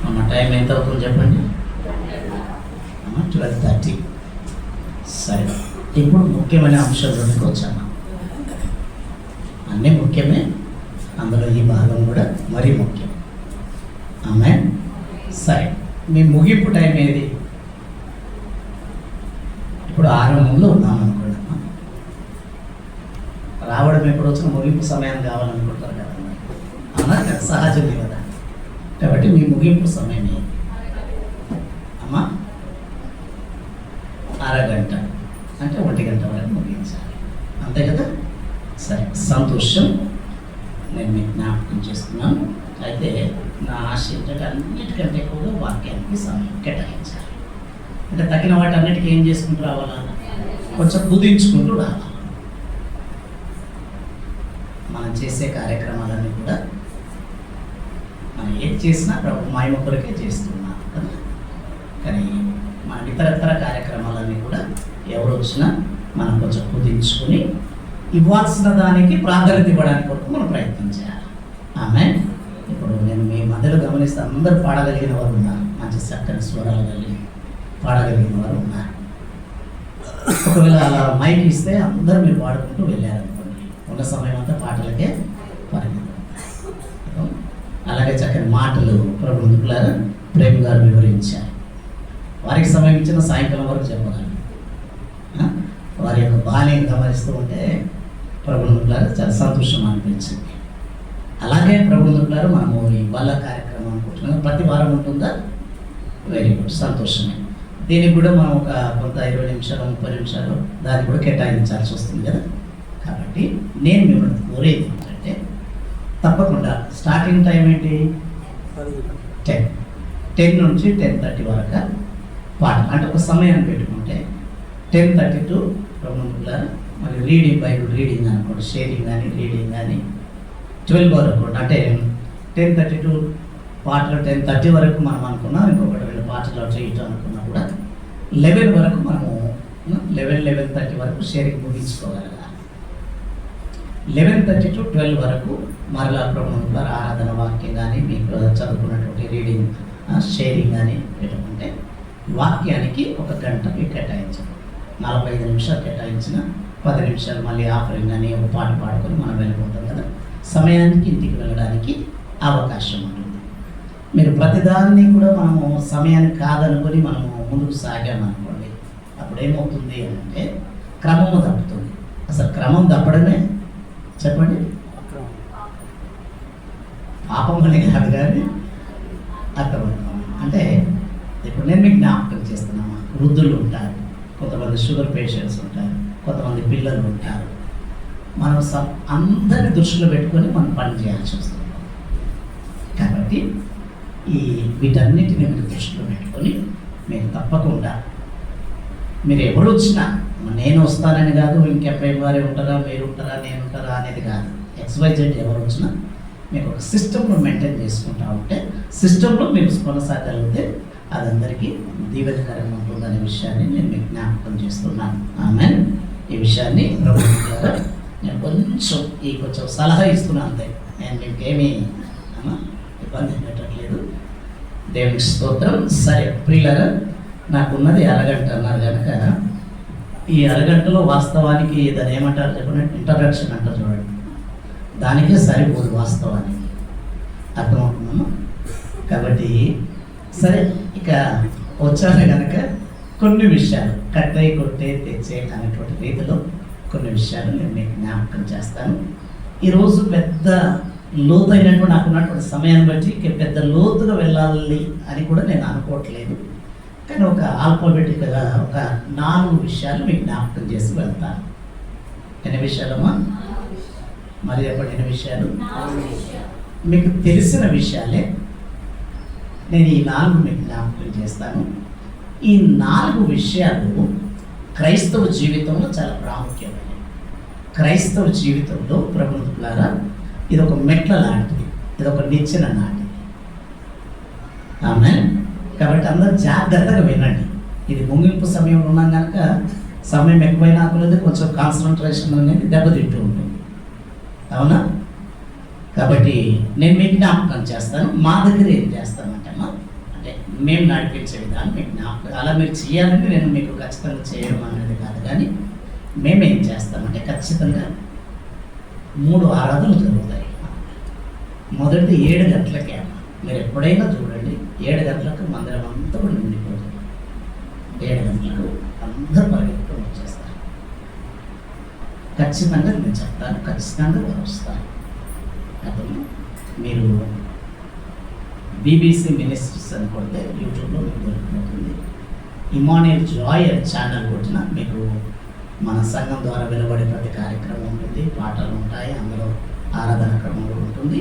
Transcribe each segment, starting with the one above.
అమ్మ టైం ఎంత అవుతుంది చెప్పండి. 12:30. సరే, ఇప్పుడు ముఖ్యమైన అంశాల్లోకి వచ్చాము. అన్నీ ముఖ్యమే, అందులో ఈ భాగం కూడా మరీ ముఖ్యం. ఆమేన్. సరే, మీ ముగింపు టైం ఏది? ఇప్పుడు ఆరంభంలో ఉన్నామనుకోండి. రావడం ఎప్పుడు వచ్చినా ముగింపు సమయం కావాలనుకుంటారు కదా, అవునా? సహజమే కదా. కాబట్టి మీ ముగింపు సమయం ఏది అమ్మా? అరగంట అంటే 1 గంట వరకు ముగించాలి, అంతే కదా? సరే, సంతోషం. నేను మీకు జ్ఞాపకం చేస్తున్నాను. అయితే నా ఆశ ఏంటంటే అన్నిటికంటే ఎక్కువగా వాక్యానికి సమయం కేటాయించాలి. అంటే తగిన వాటి అన్నిటికీ ఏం చేసుకుంటూ రావాలా? కొంచెం కుదించుకుంటూ రావాలి. మనం చేసే కార్యక్రమాలన్నీ కూడా మనం ఏది చేసినా ప్రభు మహిమ కొరకే చేస్తున్నాం కదా. కానీ మన ఇతరత్ర కార్యక్రమాలన్నీ కూడా ఎవరు వచ్చినా మనం కొంచెం కుదించుకొని ఇవ్వాల్సిన దానికి ప్రాధాన్యత ఇవ్వడానికి కొరకు మనం ప్రయత్నం చేయాలి. ఆమేన్. ఇప్పుడు నేను మీ మధ్యలో గమనిస్తే అందరూ పాడగలిగిన వారు ఉన్నారు, మంచి చక్కని స్వరాలు కలిగి పాడగలిగిన వారు ఉన్నారు. ఒకవేళ అలా మైక్ ఇస్తే అందరూ మీరు పాడుకుంటూ వెళ్ళారనుకోండి, ఉన్న సమయం అంతా పాటలకే పరిమితం. అలాగే చక్కని మాటలు ప్రభు ముందుకులారా ప్రేమ గారు వివరించారు. వారికి సమయం ఇచ్చిన సాయంకాలం వరకు చెప్పగలరు. వారి యొక్క బాల్యం గమనిస్తూ ఉంటే ప్రభు ముందుకులారా చాలా సంతోషం అనిపించింది. అలాగే ప్రభు ముందుకులారా మనము ఈ బల్ల కార్యక్రమం అనుకుంటున్నాం, ప్రతి వారం ఉంటుందా? వెరీ గుడ్, సంతోషమే. దీనికి కూడా మనం ఒక కొంత 20 నిమిషాలు 30 నిమిషాలు దాన్ని కూడా కేటాయించాల్సి వస్తుంది కదా. కాబట్టి నేను మిమ్మల్ని కోరేది ఏంటంటే తప్పకుండా స్టార్టింగ్ టైం ఏంటి? 10 నుంచి 10:30 వరకు పాట. అంటే ఒక సమయాన్ని పెట్టుకుంటే 10:30 టు మరి రీడింగ్, బైబుల్ రీడింగ్ అనుకోండి, షేరింగ్ కానీ రీడింగ్ కానీ 12 వరకు. అంటే 10:30 టు పాటలు 10:30 వరకు మనం అనుకున్నాం. ఇంకొకటి 2 పాటలు చేయటం అనుకున్నా కూడా 11 వరకు మనము 11:30 వరకు షేరింగ్ ముగించుకోగలగాలి. 11:30 టు 12 వరకు మరలా ప్రభుత్వం ద్వారా ఆరాధన వాక్యం కానీ మీకు చదువుకున్నటువంటి రీడింగ్ షేరింగ్ కానీ పెట్టుకుంటే వాక్యానికి 1 గంటకి కేటాయించడం, 45 నిమిషాలు కేటాయించిన 10 నిమిషాలు మళ్ళీ ఆఫరింగ్ అని ఒక పాట పాడుకొని మనం వెళ్ళిపోతాం కదా. సమయానికి ఇంటికి వెళ్ళడానికి అవకాశం ఉంటుంది. మీరు ప్రతిదాన్ని కూడా మనము సమయానికి కాదనుకొని మనము ముందుకు సాగామనుకోండి, అప్పుడు ఏమవుతుంది అంటే క్రమము తప్పుతుంది. అసలు క్రమం తప్పడమే చెప్పండి పాపం అని కాదు, కానీ అర్థమవుతుంది. అంటే ఇప్పుడు నేను మీకు జ్ఞాపకం చేస్తున్నాను, వృద్ధులు ఉంటారు, కొంతమంది షుగర్ పేషెంట్స్ ఉంటారు, కొంతమంది పిల్లలు ఉంటారు. మనం అందరిని దృష్టిలో పెట్టుకొని మనం పని చేయాల్సి వస్తుంది. కాబట్టి వీటన్నిటిని మీరు దృష్టిలో పెట్టుకొని మీరు తప్పకుండా మీరు ఎవరు వచ్చినా, నేను వస్తానని కాదు, ఇంకెప్పుడు వారే ఉంటారా, మీరు ఉంటారా, నేను ఉంటారా అనేది కాదు. XYZ ఎవరు వచ్చినా మీకు ఒక సిస్టమ్ను మెయింటైన్ చేసుకుంటా ఉంటే, సిస్టంలో మీరు కొనసాగలిగితే అది అందరికీ దీవెనకరంగా ఉంటుందనే విషయాన్ని నేను మీకు జ్ఞాపకం చేస్తున్నాను. ఆమేన్. ఈ విషయాన్ని ప్రభుత్వం ద్వారా నేను కొంచెం సలహా ఇస్తున్నాను అంతే. నేను మీకు ఏమీ ఇబ్బంది పెట్టట్లేదు. దేవునికి స్తోత్రం. సరే ప్రియులారా, నాకున్నది అరగంట అన్నారు కనుక ఈ అరగంటలో వాస్తవానికి దాన్ని ఏమంటారు చెప్పండి, ఇంట్రడక్షన్ అంటారు చూడండి, దానికే సరిపోదు వాస్తవానికి. అర్థమవుతున్నాము. కాబట్టి సరే, ఇక వచ్చాను కనుక కొన్ని విషయాలు కట్టే కొట్టే తెచ్చే అనేటువంటి రీతిలో కొన్ని విషయాలు నేను మీకు జ్ఞాపకం చేస్తాను. ఈరోజు పెద్ద లోతైనటువంటి నాకున్నటువంటి సమయాన్ని బట్టి పెద్ద లోతుగా వెళ్ళాలి అని కూడా నేను అనుకోవట్లేదు. కానీ ఒక ఆల్ఫాబెటిక్గా ఒక 4 విషయాలు మీకు జ్ఞాపకం చేసి వెళ్తాను. ఎన్ని విషయాలమ్మా? మరి ఎప్పుడు ఎన్ని విషయాలు? మీకు తెలిసిన విషయాలే నేను ఈ 4 మీకు జ్ఞాపకం చేస్తాను. ఈ 4 విషయాలు క్రైస్తవ జీవితంలో చాలా ప్రాముఖ్యమైనవి. క్రైస్తవ జీవితంలో ప్రభుత్వారా ఇది ఒక మెట్ల లాంటిది, ఇది ఒక నిచ్చెన లాంటిది. ఆమేన్. కాబట్టి అందరూ జాగ్రత్తగా వినండి. ఇది ముగింపు సమయంలో ఉన్నాం కనుక సమయం ఎక్కువైనా కొలది కొంచెం కాన్సన్ట్రేషన్ అనేది దెబ్బతింటూ ఉంటుంది, అవునా? కాబట్టి నేను మీకు జ్ఞాపకం చేస్తాను. మా దగ్గర ఏం చేస్తానంటే మేము నడిపించే విధానం మీకు జ్ఞాపకం. అలా మీరు చేయాలని నేను మీకు ఖచ్చితంగా చేయడం అనేది కాదు, కానీ మేమేం చేస్తామంటే ఖచ్చితంగా 3 ఆరాధనలు జరుగుతాయి. మొదటిది 7 గంటలకే అమ్మ. మీరు ఎప్పుడైనా చూడండి, 7 గంటలకు మందిరం అంతా కూడా నిండిపోతుంది. 7 గంటలకు అందరూ పరిగెత్తుకొని వచ్చేస్తారు. ఖచ్చితంగా నేను చెప్తాను, ఖచ్చితంగా వారు వస్తారు. అతను మీరు బీబీసీ మినిస్ట్రీస్ అని కొడితే యూట్యూబ్లో మీకు దొరికిపోతుంది. ఇమానియల్ జాయ్ ఛానల్ కొట్టిన మీకు మన సంఘం ద్వారా వెలువడే ప్రతి కార్యక్రమం ఉంటుంది, పాటలు ఉంటాయి, అందులో ఆరాధన క్రమం కూడా ఉంటుంది.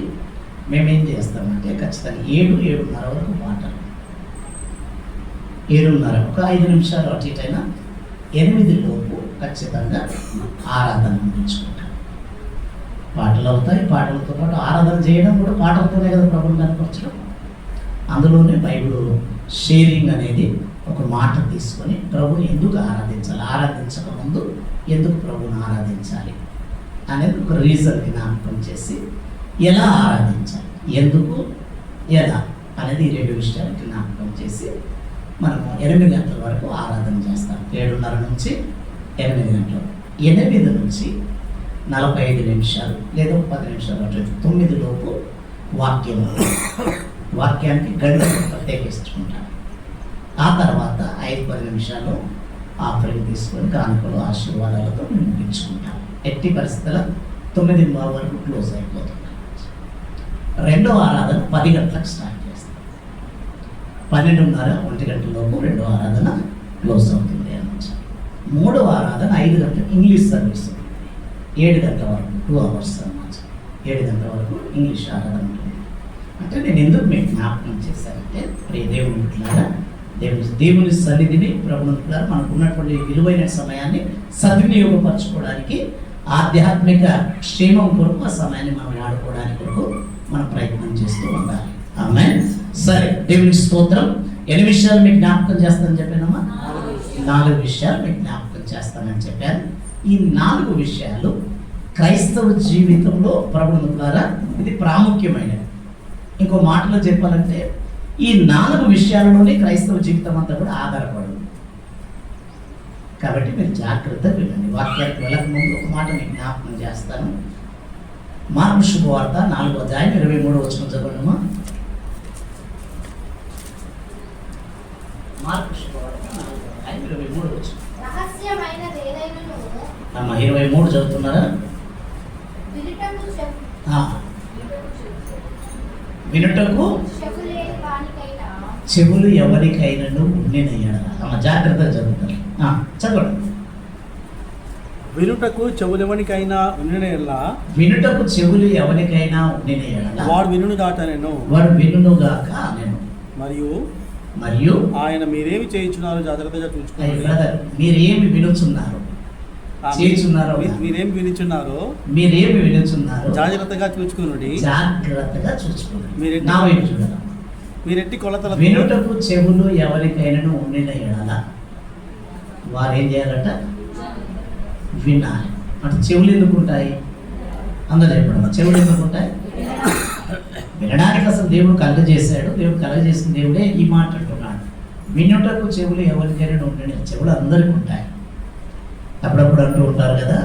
మేమేం చేస్తామంటే ఖచ్చితంగా 7-7:30 వరకు పాటలు, 7:30 ఒక 5 నిమిషాలు అటు ఇటు అయినా 8 లోపు ఖచ్చితంగా ఆరాధన అందించుకుంటాం. పాటలు అవుతాయి, పాటలతో పాటు ఆరాధన చేయడం కూడా పాటలతోనే కదా ప్రభువుని కనపరచడం. అందులోనే బైబిల్ షేరింగ్ అనేది ఒక మాట తీసుకొని ప్రభుని ఎందుకు ఆరాధించాలి, ఆరాధించక ముందు ఎందుకు ప్రభుని ఆరాధించాలి అనేది ఒక రీజన్కి జ్ఞాపకం చేసి ఎలా ఆరాధించాలి, ఎందుకు, ఎలా అనేది 2 విషయాలకి జ్ఞాపకం చేసి మనము 8 గంటల వరకు ఆరాధన చేస్తాం. 7:30 నుంచి 8 గంటలు, 8 నుంచి 45 నిమిషాలు లేదా 10 నిమిషాలు అటు 9 లోపు వాక్యానికి గంటలు ప్రత్యేకించుకుంటాం. ఆ తర్వాత 5-10 నిమిషాలు ఆఫరింగ్ తీసుకొని కానుకలు ఆశీర్వాదాలతో మేము ముగించుకుంటాం. ఎట్టి పరిస్థితుల్లో 9:30 వరకు క్లోజ్ అయిపోతుంది. రెండో ఆరాధన 10 గంటలకు స్టార్ట్ చేస్తాం. 12:30-1 గంటలలోపు రెండో ఆరాధన క్లోజ్ అవుతుంది అన్నమాట. మూడవ ఆరాధన 5 గంటలకు ఇంగ్లీష్ సర్వీస్ ఉంటుంది. 7 గంటల వరకు 2 అవర్స్ అన్నమాట. 7 గంటల వరకు ఇంగ్లీష్ ఆరాధన ఉంటుంది. అంటే నేను ఎందుకు మీకు జ్ఞాపకం చేశానంటే ప్రియ దేవుని బిడ్డలారా, దేవుని సన్నిధిని ప్రభువుని బిడ్డలారా, మనకు ఉన్నటువంటి విలువైన సమయాన్ని సద్వినియోగపరచుకోవడానికి, ఆధ్యాత్మిక క్షేమం కొరకు ఆ సమయాన్ని మనం ఆడుకోవడానికి కొరకు మనం ప్రయత్నం చేస్తూ ఉండాలి. ఆమేన్. సరే, దేవుని స్తోత్రం. 8 విషయాలు మీకు జ్ఞాపకం చేస్తానని చెప్పానమ్మా. 4 విషయాలు మీకు జ్ఞాపకం చేస్తానని చెప్పాను. ఈ 4 విషయాలు క్రైస్తవ జీవితంలో ప్రభువుని ద్వారా ఇది ప్రాముఖ్యమైనది. ఇంకో మాటలో చెప్పాలంటే ఈ 4 విషయాలలోనే క్రైస్తవ జీవితం అంతా కూడా ఆధారపడింది. కాబట్టి మీరు జాగ్రత్తగా వినండి. వాక్యానికి వెళ్ళక ముందు ఒక మాట మీకు జ్ఞాపకం చేస్తాను. మార్కు శుభవార్త 4వ అధ్యాయం 23వ వచనం చదవండమ్మా. మార్కు శుభవార్త 4వ అధ్యాయం 23వ వచనం. అమ్మా 23 చదువుతున్నారా? వినుటకు చెవులు ఎవరికైనా ఉండినయ్యాడు. అమ్మ జాగ్రత్తగా చదువుతారు, చదవండి. వినుటకు చెవులు ఎవరికైనా ఉండినయెల్లా, వినుటకు చెవులు ఎవరికైనా ఉండినయ్యాడు వాడు వినుగాక నేను, వాడు వినుగాక నేను. మరియు ఆయన మీరేమి చేయించున్నారో జాగ్రత్తగా చూసుకోండి. బ్రదర్, మీరేమి వినుచున్నారు, చేయుచున్నారో, మీరేమి వినుచున్నారో జాగ్రత్తగా చూసుకోండి. మీరు నా వైపు చూడాలి. మీరెట్టి కొలతల వినుటకు చెవులు ఎవరికైనా ఉండిన ఎడల వారు ఏం చేయాలట? వినాలి. అంటే చెవులు ఎందుకు ఉంటాయి? అందరూ చెప్పడం, చెవులు ఎందుకు ఉంటాయి? వినడానికి అసలు దేవుడు కలుగజేశాడు. దేవుడు కలుగజేసిన దేవుడే ఈ మాట అంటున్నాడు. వినుటకు చెవులు ఎవరికైనా ఉండిన, చెవులు అందరికీ ఉంటాయి. అప్పుడప్పుడు అంటూ ఉంటారు కదా,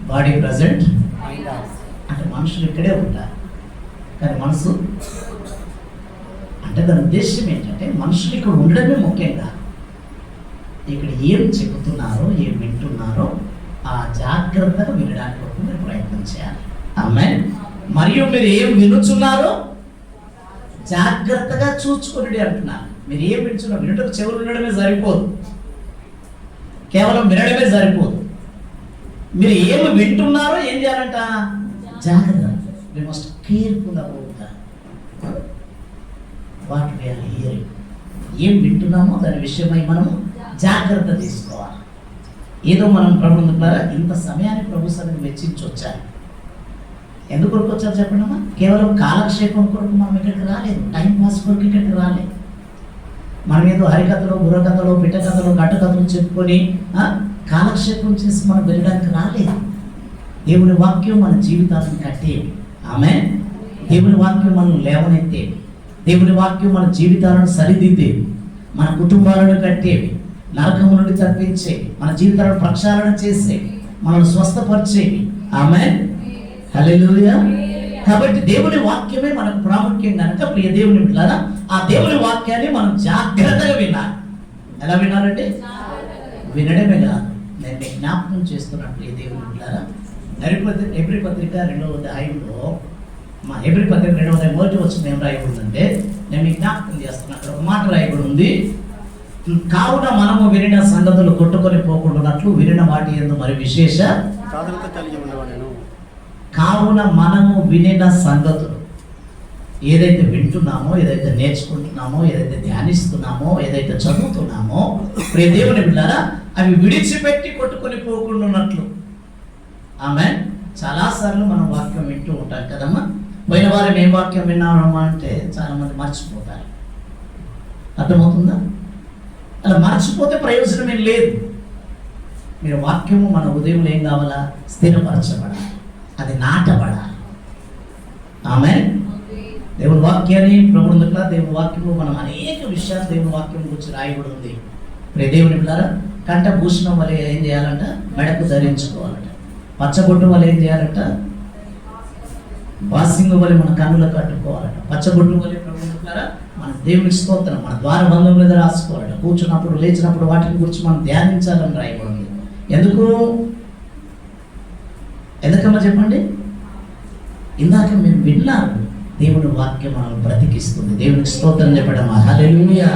బాడీ ప్రజెంట్ అంటే మనుషులు ఇక్కడే ఉంటారు, కానీ మనసు అంటే దాని ఉద్దేశం ఏంటంటే మనుషులు ఇక్కడ ఉండడమే ముఖ్యంగా, ఇక్కడ ఏం చెబుతున్నారో ఏం వింటున్నారో ఆ జాగ్రత్తగా వినడానికి మీరు ప్రయత్నం చేయాలి. ఆమేన్. మరియు మీరు ఏం వినుచున్నారో జాగ్రత్తగా చూసుకొని అంటున్నారు. మీరు ఏం వింటున్నారు? వినుటకు చెవులు ఉండడమే సరిపోదు, కేవలం వినడమే సరిపోదు. మీరు ఏమి వింటున్నారో ఏం చేయాలంట? జాగ్రత్త. We must careful about what we are hearing. ఏం వింటున్నామో దాని విషయమై మనము జాగ్రత్త తీసుకోవాలి. ఏదో మనం ప్రభుత్వం ద్వారా ఇంత సమయాన్ని ప్రభు సన్నిధిని వెచ్చించి వచ్చారు. ఎందుకు కొరకు వచ్చారు చెప్పండమ్మా? కేవలం కాలక్షేపం కొరకు మనం ఇక్కడికి రాలేదు, టైం పాస్ కొరకు ఇక్కడికి రాలేదు. మనం ఏదో హరికథలో, బుర్రకథలో, పిట్టకథలో, గట్టకథలు చెప్పుకొని కాలక్షేపం చేసి మనం వెళ్ళడానికి రాలేదు. దేవుని వాక్యం మన జీవితాలను కట్టేవి. ఆమేన్. దేవుని వాక్యం మనం లేవనెత్తేవి. దేవుని వాక్యం మన జీవితాలను సరిదిద్దేవి, మన కుటుంబాలను కట్టేవి, నరకము నుండి తప్పించేవి, మన జీవితాలను ప్రక్షాళన చేసేవి, మనల్ని స్వస్థపరిచేవి. ఆమేన్, హల్లెలూయా. కాబట్టి దేవుని వాక్యమే మనకు ప్రాముఖ్యం కనుక ప్రియ దేవుని బిడ్డలారా, ఆ దేవుని వాక్యాన్ని మనం జాగ్రత్తగా వినాలి. ఎలా వినాలంటే వినడమే కాదు, నేను మీకు జ్ఞాపకం చేస్తున్నాను ప్రియ దేవుని బిడ్డలారా. హెబ్రీ పత్రిక 2వ అధ్యాయంలో, మా హెబ్రీ పత్రిక 2వ అధ్యాయం 1వ వచనం ఏం రాయబడిందంటే, నేను మీకు జ్ఞాపకం చేస్తున్నాను. అక్కడ ఒక మాట రాయబడి ఉంది, కావున మనము వినిన సంగతులు కొట్టుకొని పోకుండానట్లు వినిన వాటి యందు మరి విశేష జాగ్రత్త కలిగి ఉండవలెను. కావున మనము వినిన సంగతులు, ఏదైతే వింటున్నామో, ఏదైతే నేర్చుకుంటున్నామో, ఏదైతే ధ్యానిస్తున్నామో, ఏదైతే చదువుతున్నామో ప్రియ దేవుని బిడ్డలారా, అవి విడిచిపెట్టి కొట్టుకొని పోకుండా ఉన్నట్లు. ఆమె చాలాసార్లు మనం వాక్యం వింటూ ఉంటాం కదమ్మా. పోయిన వారం ఏం వాక్యం విన్నామమ్మా అంటే చాలా మంది మర్చిపోతారు. అర్థమవుతుందా? అలా మర్చిపోతే ప్రయోజనం ఏం లేదు. మీరు వాక్యము మన ఉదయంలో ఏం కావాలా? స్థిరపరచబడాలి, అది నాటబడాలి. ఆమె దేవుని వాక్యాన్ని ప్రభుత్వ దేవుని వాక్యము మనం అనేక విషయాలు దేవుని వాక్యం గురించి రాయబడి ఉంది. ప్రియ దేవుని బిడ్డలారా, కంఠభూషణం వలె ఏం చేయాలంట? మెడకు ధరించుకోవాలంట. పచ్చబొట్టు వలె ఏం చేయాలంట? బాసింగు వలె మన కన్నులకు కట్టుకోవాలంట. పచ్చబొట్టు వలె ప్రభుత్వారా మన దేవుని స్తోత్రం మన ద్వారబంధం మీద రాసుకోవాలంట. కూర్చున్నప్పుడు లేచినప్పుడు వాటిని గురించి మనం ధ్యానించాలని రాయబడింది. ఎందుకమ్మా చెప్పండి? ఇందాక మీరు విన్నారు, దేవుని వాక్యం మనం బ్రతికిస్తుంది. దేవునికి స్తోత్రం చెప్పడం. హల్లెలూయా,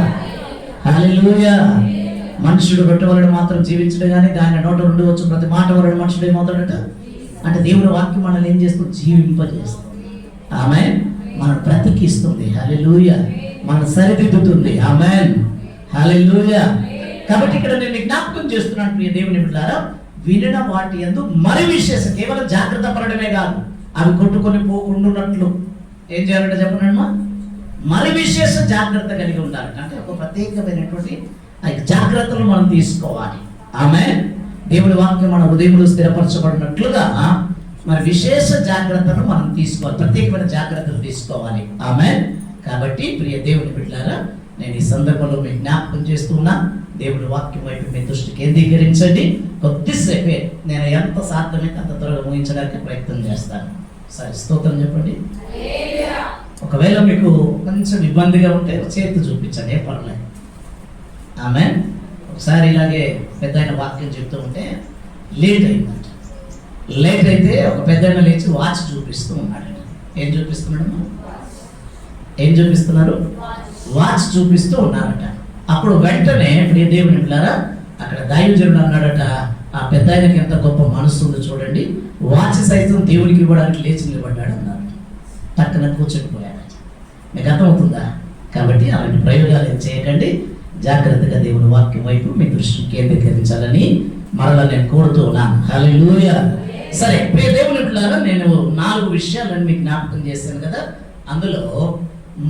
హల్లెలూయా. మనుషుడు రొట్టె వలన మాత్రం జీవించడం కానీ దాని నోట నుండి వచ్చు ప్రతి మాట వలన మనుషుడు ఏమవుతాడట? అంటే దేవుని వాక్యం మనల్ని ఏం చేస్తుంది? జీవింపజేస్తుంది. ఆమె మనం బ్రతికిస్తుంది. హల్లెలూయా. మనం సరిదిద్దుతుంది. ఆమేన్, హల్లెలూయా. కాబట్టి ఇక్కడ నేను జ్ఞాపకం చేస్తున్నాను ప్రియ దేవుని బిడ్డలారా, వినిన వాటి యందు మరి విశేష, కేవలం జాగ్రత్త పడడమే కాదు, అవి కొట్టుకొని పోకుండాన్నట్లు ఏం చేయాలంటే చెప్పనమ్మా? మరి విశేష జాగ్రత్త కలిగి ఉండాలి. అంటే ఒక ప్రత్యేకమైనటువంటి జాగ్రత్తలు మనం తీసుకోవాలి. ఆమె దేవుని వాక్యం మన ఉదయంలో స్థిరపరచబడినట్లుగా మరి విశేష జాగ్రత్తలు మనం తీసుకోవాలి, ప్రత్యేకమైన జాగ్రత్తలు తీసుకోవాలి. ఆమె కాబట్టి ప్రియ దేవుని బిడ్డలారా, నేను ఈ సందర్భంలో మీకు జ్ఞాపకం చేస్తున్నా, దేవుని వాక్యం వైపు మీ దృష్టి కేంద్రీకరించండి. కొద్దిసేపే నేను ఎంత సాధ్యమైతే అంత త్వరగా ముగించడానికి ప్రయత్నం చేస్తాను. సరే, స్తోత్రం చెప్పండి. ఒకవేళ మీకు కొంచెం ఇబ్బందిగా ఉంటే చేతి చూపించండి, ఏ పర్లేదు. ఆమె ఒకసారి ఇలాగే పెద్ద ఆయన వాక్యం చెప్తూ ఉంటే లేట్ అయిందంట. లేట్ అయితే ఒక పెద్ద ఆయన లేచి వాచ్ చూపిస్తూ ఉన్నాడు. ఏం చూపిస్తున్నాడు? ఏం చూపిస్తున్నారు? వాచ్ చూపిస్తూ ఉన్నారట. అప్పుడు వెంటనే ప్రియ దేవుని బిడ్డలారా, అక్కడ దైవజనుడు అన్నాడట, ఆ పెద్ద ఆయనకి ఎంత గొప్ప మనసు ఉందో చూడండి, వాచ్ సైతం దేవునికి ఇవ్వడానికి లేచి నిలబడ్డాడు అన్నారు. పక్కన కూర్చొనిపోయాడట. మీకు అర్థమవుతుందా? కాబట్టి అలాంటి ప్రయోగాలు ఏం చేయకండి, జాగ్రత్తగా దేవుని వాక్యం వైపు మీ దృష్టిని కేంద్రీకరించాలని మరలా నేను కోరుతూ ఉన్నాను. హల్లెలూయా. సరే ప్రియ దేవుని బిడ్డలారా, నేను 4 విషయాలను మీకు జ్ఞాపకం చేశాను కదా. అందులో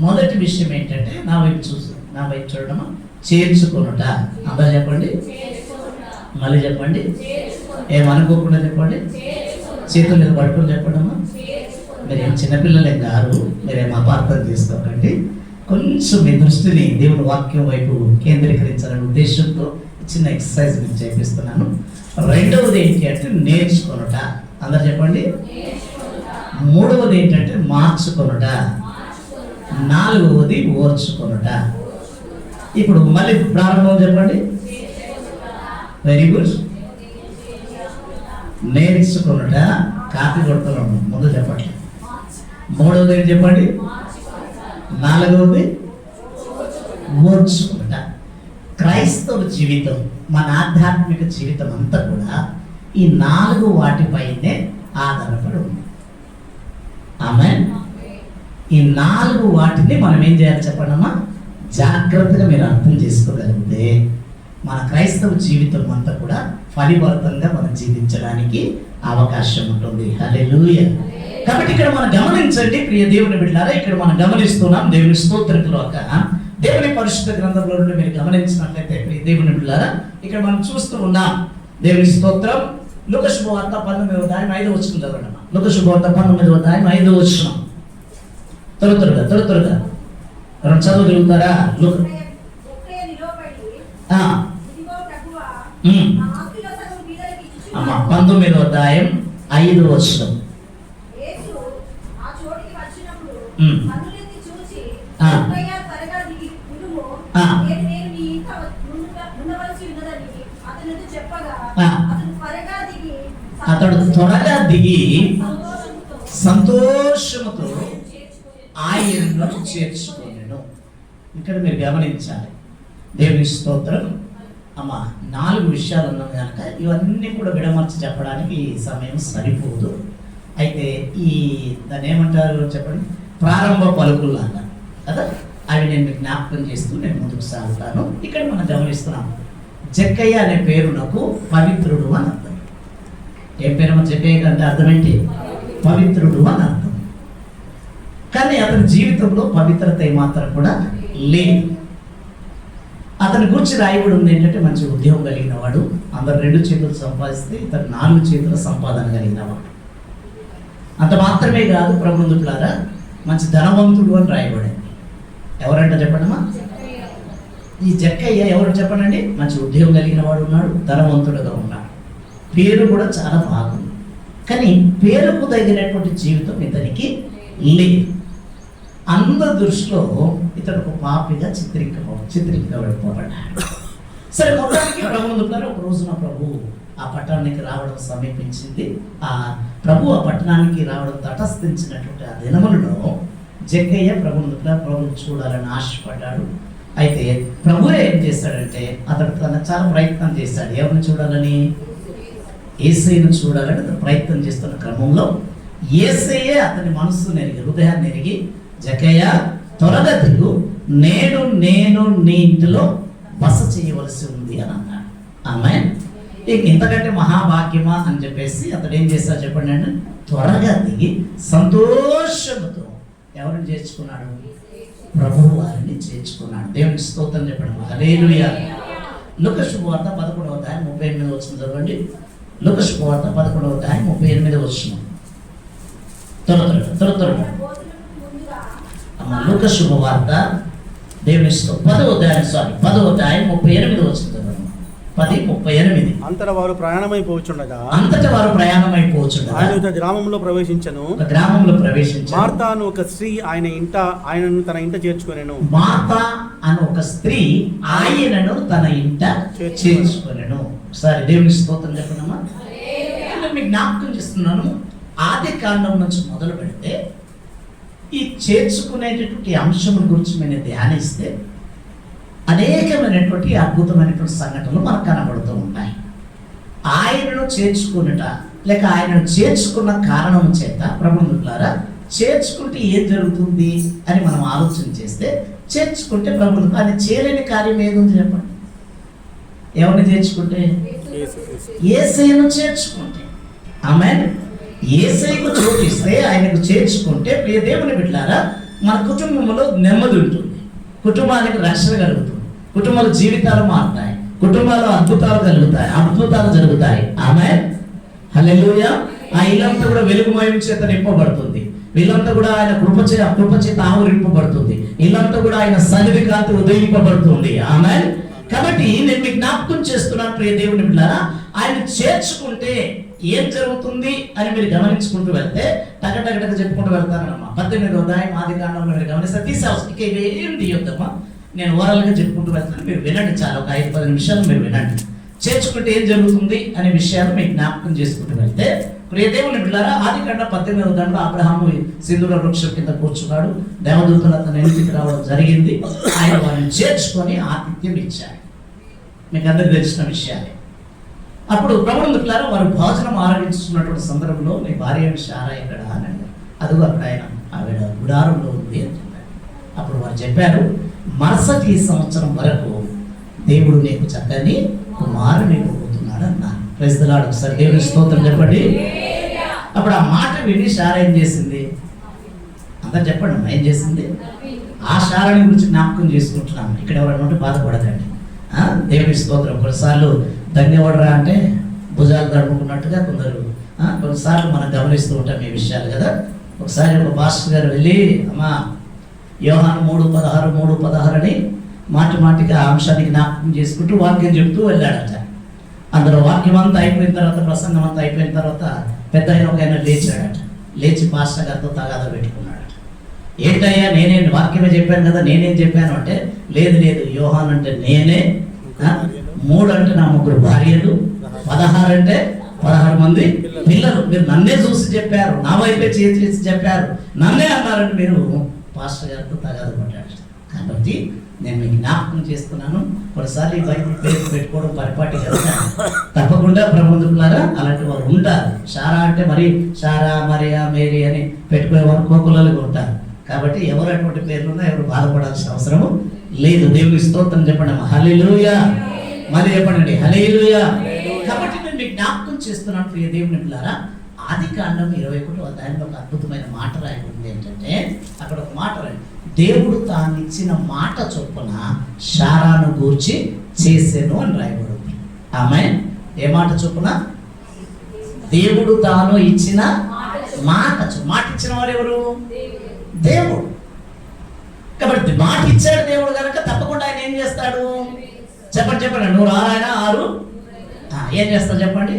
మొదటి విషయం ఏంటంటే, నా వైపు చూడడం, చేర్చుకొనుట. అందరూ చెప్పండి, మళ్ళీ చెప్పండి, ఏమనుకోకుండా చెప్పండి, చేతుల మీద పట్టుకొని చెప్పండమ్మా. మీరేం చిన్నపిల్లలే గారు, మీరేం అపార్థం చేసుకోకండి. కొంచెం మీ దృష్టిని దేవుని వాక్యం వైపు కేంద్రీకరించాలనే ఉద్దేశంతో చిన్న ఎక్సర్సైజ్ మీకు చేపిస్తున్నాను. రెండవది ఏంటి అంటే నేర్చుకొనుట. అందరు చెప్పండి. మూడవది ఏంటంటే మార్చుకొనుట. నాలుగవది ఓర్చుకొనుట. ఇప్పుడు మళ్ళీ ప్రారంభం చెప్పండి. Very good. నేర్చుకొనుట, కాపీ కొడుతున్నాము, ముందు చెప్పండి. మూడవది ఏంటి చెప్పండి. నాలుగవది ఓర్చుకొనుట. క్రైస్తవ జీవితం, మన ఆధ్యాత్మిక జీవితం అంతా కూడా ఈ 4 వాటిపైనే ఆధారపడి ఉంది. ఆమేన్. ఈ 4 వాటిని మనం ఏం చేయాలి చెప్పండమ్మా? జాగ్రత్తగా మీరు అర్థం చేసుకోగలిగితే మన క్రైస్తవ జీవితం అంతా కూడా ఫలిభరితంగా మనం జీవించడానికి అవకాశం ఉంటుంది. హల్లెలూయా. కాబట్టి ఇక్కడ మనం గమనించండి ప్రియ దేవుని బిడ్డలారా, ఇక్కడ మనం గమనిస్తున్నాం దేవుని స్తోత్రములోక దేవుని పరిశుద్ధ గ్రంథంలో నుండి మీరు గమనించినట్లయితే ప్రియ దేవుని బిడ్డలారా, ఇక్కడ మనం చూస్తూ ఉన్నాం దేవుని స్తోత్రం. లూకా శుభవార్త 19వ అధ్యాయం 5వ వచనం చదవండి. లూకా శుభవార్త 19వ అధ్యాయం 5వ వచనం. త్వరగా రెండు చదవగలుగుతారా? అమ్మా 19వ అధ్యాయం 5వ వచనం. అతడు త్వరగా దిగి సంతోషముతో ఆయనను చేర్చుకోలేను. ఇక్కడ మీరు గమనించాలి. దేవుని స్తోత్రం. అమ్మ 4 విషయాలు ఉన్నాం కనుక ఇవన్నీ కూడా విడమర్చి చెప్పడానికి ఈ సమయం సరిపోదు. అయితే ఈ దాన్ని ఏమంటారు చెప్పండి, ప్రారంభ పలుకులు అన్నారు కదా, అవి నేను మీకు జ్ఞాపకం చేస్తూ నేను ముందుకు సాగుతాను. ఇక్కడ మనం గమనిస్తున్నాం, జక్కయ్య అనే పేరునకు పవిత్రుడు అని అర్థం. ఏం పేరు జక్కయ్య అంటే అర్థం ఏంటి? పవిత్రుడు అని అర్థం. కానీ అతని జీవితంలో పవిత్రత ఏమాత్రం కూడా లేదు. అతని గురించి రాయబడి ఉంది ఏంటంటే మంచి ఉద్యోగం కలిగిన వాడు, అందరు 2 చేతులు సంపాదిస్తే ఇతను 4 చేతుల సంపాదన కలిగిన వాడు. అంత మాత్రమే కాదు ప్రభువులారా, మంచి ధనవంతుడు అని రాయబడింది. ఎవరంట చెప్పండమ్మా? ఈ జక్కయ్య ఎవరు చెప్పండి? మంచి ఉద్యోగం కలిగిన వాడు ఉన్నాడు, ధనవంతుడుగా ఉన్నాడు, పేరు కూడా చాలా బాగుంది. కానీ పేరుకు తగినటువంటి జీవితం ఇతనికి లేదు. అందరి దృష్టిలో ఇతడు ఒక పాపిగా చిత్రీకరింపబడ్డాడు. సరే, మొత్తానికి ప్రభువులారా ఒక రోజున ప్రభు ఆ పట్టణానికి రావడం సమీపించింది. ఆ ప్రభు ఆ పట్టణానికి రావడం తటస్థించినటువంటి ఆ దినములలో జక్కయ్య ప్రభువును చూడాలని ఆశపడ్డాడు. అయితే ప్రభు ఏం చేశాడంటే అతడు చాలా ప్రయత్నం చేశాడు. ఎవరిని చూడాలని? యేసయ్యను చూడాలని అతను ప్రయత్నం చేస్తున్న క్రమంలో యేసయ్యే అతని మనస్సు నెరిగి, హృదయాన్ని నెరిగి, జక్కయ్య త్వరగా దిగు, నేను నీ ఇంటిలో బస చేయవలసి ఉంది అని అన్నాడు. ఆమేన్. ఇంతకంటే మహాభాగ్యమా అని చెప్పేసి అతడు ఏం చేశాడు చెప్పండి అండి? త్వరగా దిగి సంతోషంతో ఎవరిని చేర్చుకున్నాడు? ప్రభువు వారిని చేర్చుకున్నాడు. దేవునికి స్తోత్రం చెప్పండి. హల్లెలూయా. లూకా శుభవార్త 11వ అధ్యాయం 38వ వచనం చదవండి. లూకా శుభవార్త 11వ అధ్యాయం 38వ వచనం. త్వరగా లూకా శుభవార్త దేవుని 10వ అధ్యాయం 38వ వచనం. 10:38. అంతటా వారు ప్రయాణమైపోవచ్చుండగా ఆయన గ్రామంలో ప్రవేశించను. మార్తా అను ఒక స్త్రీ ఆయనను తన ఇంట చేర్చుకొనెను. మార్తా అను ఒక స్త్రీ ఆయనను తన ఇంట చేర్చుకొనెను. సరే, దేవుని స్తోత్రం చెప్పండమ్మా. మీకు జ్ఞాపకం చేస్తున్నాను, ఆది కాండం నుంచి మొదలు పెడితే ఈ చేర్చుకునేటటువంటి అంశం గురించి మేము ధ్యానిస్తే అనేకమైనటువంటి అద్భుతమైనటువంటి సంఘటనలు మనకు కనబడుతూ ఉంటాయి. ఆయనను చేర్చుకున్నట లేక ఆయనను చేర్చుకున్న కారణం చేత ప్రభువులారా చేర్చుకుంటే ఏం జరుగుతుంది అని మనం ఆలోచన చేస్తే, చేర్చుకుంటే ప్రభువు ఆయన చేయలేని కార్యం ఏదుంది చెప్పండి? ఎవరిని చేర్చుకుంటే? యేసయ్యను చేర్చుకుంటే. ఆమేన్. యేసయ్యకు చోటిస్తే, ఆయనకు చేర్చుకుంటే ప్రియ దేవుని బిడ్డలారా మన కుటుంబంలో నెమ్మది ఉంటుంది, కుటుంబానికి రక్షణ కలుగుతుంది, కుటుంబాల జీవితాలు మారుతాయి, కుటుంబాల్లో అద్భుతాలు జరుగుతాయి. ఆమేన్. హల్లెలూయా. ఆ ఇల్లంతా కూడా వెలుగుమయం చేత నింపబడుతుంది. వీళ్ళంతా కూడా ఆయన కృప చేత ఆవరింపబడుతుంది. ఇల్లంతా కూడా ఆయన సన్నిధి కాంతి ఉదయింపబడుతుంది. ఆమేన్. కాబట్టి నేను మీకు జ్ఞాపకం చేస్తున్నాను ప్రియ దేవుని బిడ్డలారా, ఆయన చేర్చుకుంటే ఏం జరుగుతుంది అని మీరు గమనించుకుంటూ వెళ్తే టగటగటగా చెప్పుకుంటూ వెళ్తానమ్మా. 18వ అధ్యాయం ఆది కాండంలో మీరు గమనిస్తే తీసేవసరం ఏం తీయొద్దమ్మా, నేను ఓవరాల్గా చెప్పుకుంటూ వెళ్తాను, మీరు వినండి. చాలా ఒక 5-10 నిమిషాలు మీరు వినండి. చేర్చుకుంటే ఏం జరుగుతుంది అనే విషయాలు మీకు జ్ఞాపకం చేసుకుంటూ వెళ్తే ప్రియ దేవుని బిడ్డలారా, ఆది కాండం 18వ అధ్యాయంలో అబ్రహాము సింధూర వృక్షం కింద కూర్చున్నాడు. దేవదూతలు అతను ఇంటికి రావడం జరిగింది. ఆయన వారిని చేర్చుకొని ఆతిథ్యం ఇచ్చాడు. మీకు అందరికి తెలిసిన విషయాలే. అప్పుడు ప్రభువులారా వారు భోజనం ఆరంభించుకున్నటువంటి సందర్భంలో నీ భార్య శారా ఎక్కడ అని అడిగారు. అదిగో అక్కడ ఆయన ఆవిడ గుడారంలో ఉంది అని చెప్పారు. అప్పుడు వారు చెప్పారు, మరుసటి సంవత్సరం వరకు దేవుడు నీకు చక్కని కుమారుని ఇవ్వబోతున్నాడు అన్నారు. Praise the Lord. ఒకసారి దేవుని స్తోత్రం చెప్పండి. అప్పుడు ఆ మాట విని శారా ఏం చేసింది? అంతా చెప్పండి ఏం చేసింది? ఆ శారాని గురించి జ్ఞాపకం చేసుకుంటున్నాను. ఇక్కడ ఎవరైనా ఉంటే బాధపడకండి. దేవుని స్తోత్రం. కొన్నిసార్లు ధన్యవాడరా అంటే భుజాలు తడుపుకున్నట్టుగా కొన్నిసార్లు మనం గమనిస్తూ ఉంటాం ఈ విషయాలు కదా. ఒకసారి ఒక పాస్టర్ గారు వెళ్ళి, అమ్మా యోహాను 3:16 అని మాటిగా ఆ అంశాన్ని జ్ఞాపకం చేసుకుంటూ వాక్యం చెప్తూ వెళ్ళాడట. అందులో వాక్యం అంతా అయిపోయిన తర్వాత, ప్రసంగం అంతా అయిపోయిన తర్వాత పెద్ద ఆయన లేచాడట. లేచి పాస్టర్ గారితో తగాదా పెట్టుకున్నాడట. ఏంటయ్యా, నేనే వాక్యమే చెప్పాను కదా, నేనేం చెప్పాను అంటే, లేదు యోహాన్ అంటే నేనే, 3 అంటే నా 3 భార్యలు, 16 అంటే 16 మంది పిల్లలు. మీరు నన్నే చూసి చెప్పారు, నా వైపే చేసి చెప్పారు, నన్నే అన్నారని మీరు పాస్టర్ గారితో తగాదా పడ్డాడు. కాబట్టి నేను మీకు జ్ఞాపకం చేస్తున్నాను, ఒకసారి బైబిల్ పేరు పెట్టుకోవడం పరిపాటి కదా, తప్పకుండా ప్రబంధకులారా అలాంటి వారు ఉంటారు. షారా అంటే మరి షారా, మరియా, మేరీ అని పెట్టుకునే వారు కోకులలుగా ఉంటారు. కాబట్టి ఎవరు అటువంటి పేర్లున్నా ఎవరు బాధపడాల్సిన అవసరము లేదు. దేవుని స్తోత్రం చెప్పండి, హల్లెలూయా. మళ్ళీ చెప్పండి, హల్లెలూయా. కాబట్టి నేను మీకు జ్ఞాపకం చేస్తున్నాను ప్రియ దేవుని పిల్లారా, ఆదికాండం 21వ అధ్యాయంలో ఒక అద్భుతమైన మాట రాయబడింది. ఏంటంటే అక్కడ ఒక మాట రాయండి, దేవుడు తాను ఇచ్చిన మాట చొప్పున షారాను గూర్చి చేసేను అని రాయబడింది. ఆమె ఏ మాట చొప్పున? దేవుడు తాను ఇచ్చిన మాట ఇచ్చిన వారు ఎవరు? దేవుడు. కాబట్టి మాట ఇచ్చాడు దేవుడు కనుక తప్పకుండా ఆయన ఏం చేస్తాడు? చెప్పండి, 100 ఆయన 6 ఏం చేస్తాడు చెప్పండి?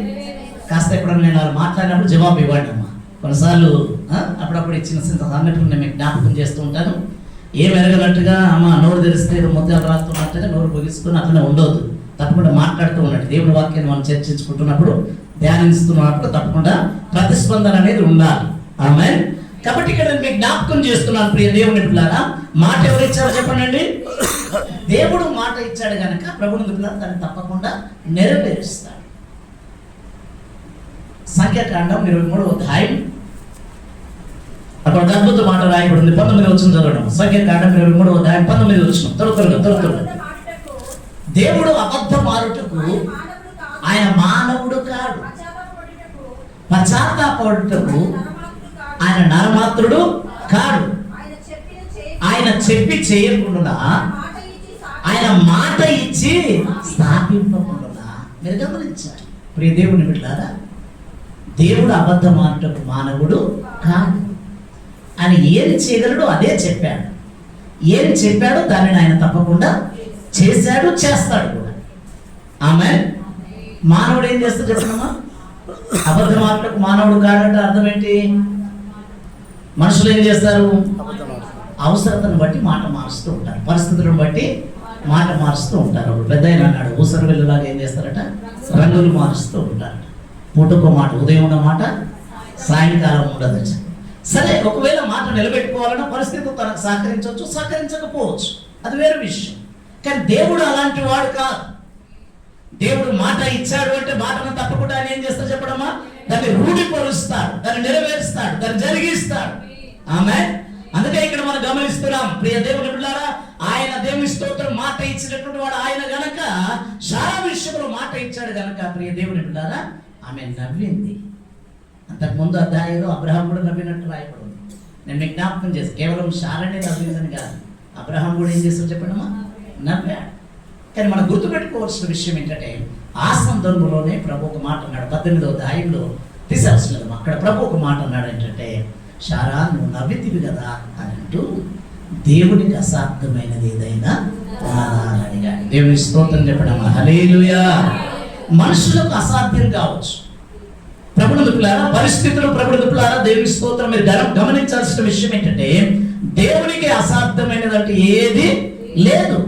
కాస్త ఎప్పుడన్నా నేను వాళ్ళు మాట్లాడినప్పుడు జవాబు ఇవ్వండి అమ్మా. కొన్నిసార్లు అప్పుడప్పుడు ఇచ్చిన సంఘటనలు నేను మీకు జ్ఞాపకం చేస్తూ ఉంటాను. ఏం ఎరగనట్టుగా అమ్మ నోరు తెరిస్తే ముత్యాలు రాస్తున్నట్టుగా నోరు పొగిసుకుని అట్లనే ఉండవద్దు. తప్పకుండా మాట్లాడుతూ ఉండండి. దేవుని వాక్యాన్ని మనం చర్చించుకుంటున్నప్పుడు, ధ్యానిస్తున్నప్పుడు తప్పకుండా ప్రతిస్పందన అనేది ఉండాలి. ఆమేన్. కాబట్టి ఇక్కడ నేను మీకు జ్ఞాపకం చేస్తున్నాను ప్రియ దేవుని పిల్లారా, మాట ఎవరు ఇచ్చారో చెప్పండి. దేవుడు మాట ఇచ్చాడు కనుక ప్రభుని పిల్లలు దాన్ని తప్పకుండా నెరవేరుస్తాడు. సంఖ్యాకాండం 23వ అధ్యాయం అక్కడ ఒక అద్భుత మాట రాయబడింది. 19వ వచనం చదవడం. సంఖ్యాకాండం 23వ అధ్యాయం 19వ వచనం. త్వరగా. దేవుడు అబద్ధమాడుటకు ఆయన మానవుడు కాడు, పశ్చాత్తాపడుటకు ఆయన నరమాత్రుడు కాడు. ఆయన చెప్పి చేయకుండా, ఆయన మాట ఇచ్చి స్థాపింపకుండా. మీరు గమనించాలి ప్రియ దేవుని బిడ్డలారా, దేవుడు అబద్ధమాడుటకు మానవుడు కాదు. ఆయన ఏది చేయగలడో అదే చెప్పాడు. ఏది చెప్పాడో దానిని ఆయన తప్పకుండా చేశాడు, చేస్తాడు కూడా. ఆమె మానవుడు ఏం చేస్తాడు చెప్పమ్మా? అబద్ధమాడుటకు మానవుడు కాడంటే అర్థం ఏంటి? మనుషులు ఏం చేస్తారు? అవసరతను బట్టి మాట మారుస్తూ ఉంటారు, పరిస్థితులను బట్టి మాట మారుస్తూ ఉంటారు. అప్పుడు పెద్ద ఆయన అన్నాడు, ఊసర వెల్లులాగా ఏం చేస్తారట? రంగులు మారుస్తూ ఉంటారట. పూటకో మాట, ఉదయం ఉన్న మాట సాయంకాలం ఉండదట. సరే, ఒకవేళ మాట నిలబెట్టుకోవాలన్న పరిస్థితి తనకు సహకరించవచ్చు, సహకరించకపోవచ్చు, అది వేరే విషయం. కానీ దేవుడు అలాంటి వాడు కాదు. దేవుడు మాట ఇచ్చాడు అంటే మాటను తప్పకుండా ఆయన ఏం చేస్తాడు చెప్పడమా? దాన్ని రూఢిపరుస్తాడు, దాన్ని నెరవేరుస్తాడు, దాన్ని జరిగిస్తాడు. ఆమేన్. అందుకే ఇక్కడ మనం గమనిస్తున్నాం ప్రియ దేవుని బిడ్డలారా, ఆయన దేవుని స్తోత్రం మాట ఇచ్చినటువంటి వాడు ఆయన గనక, శారా విషయంలో మాట ఇచ్చాడు గనక ప్రియ దేవుని బిడ్డలారా ఆమె నవ్వింది. అంతకుముందు అధ్యాయంలో అబ్రహాం కూడా నవ్వినట్టు రాయబడింది. నేను మీకు జ్ఞాపకం చేసి కేవలం శారానే నవ్విందని కాదు, అబ్రహాం కూడా ఏం చేస్తాడు చెప్పడమా? నవ్వాడు. కానీ మనం గుర్తుపెట్టుకోవాల్సిన విషయం ఏంటంటే, ఆ సందర్భంలోనే ప్రభు ఒక మాట అన్నాడు. 18వ అధ్యాయంలో తీసేవసలేదు, అక్కడ ప్రభు ఒక మాట అన్నాడు ఏంటంటే, శారా నువ్వు నవ్వితివి కదా అని అంటూ దేవునికి అసాధ్యమైనది ఏదైనా అని అడిగాడు. దేవుని స్తోత్రం చెప్పడం, హల్లెలూయా. మనుషులకు అసాధ్యం కావచ్చు, ప్రభుత్వారా పరిస్థితులు, ప్రభుత్వారా దేవుని స్తోత్రం. మీరు గమనించాల్సిన విషయం ఏంటంటే, దేవునికి అసాధ్యమైనదంటే ఏది లేదు.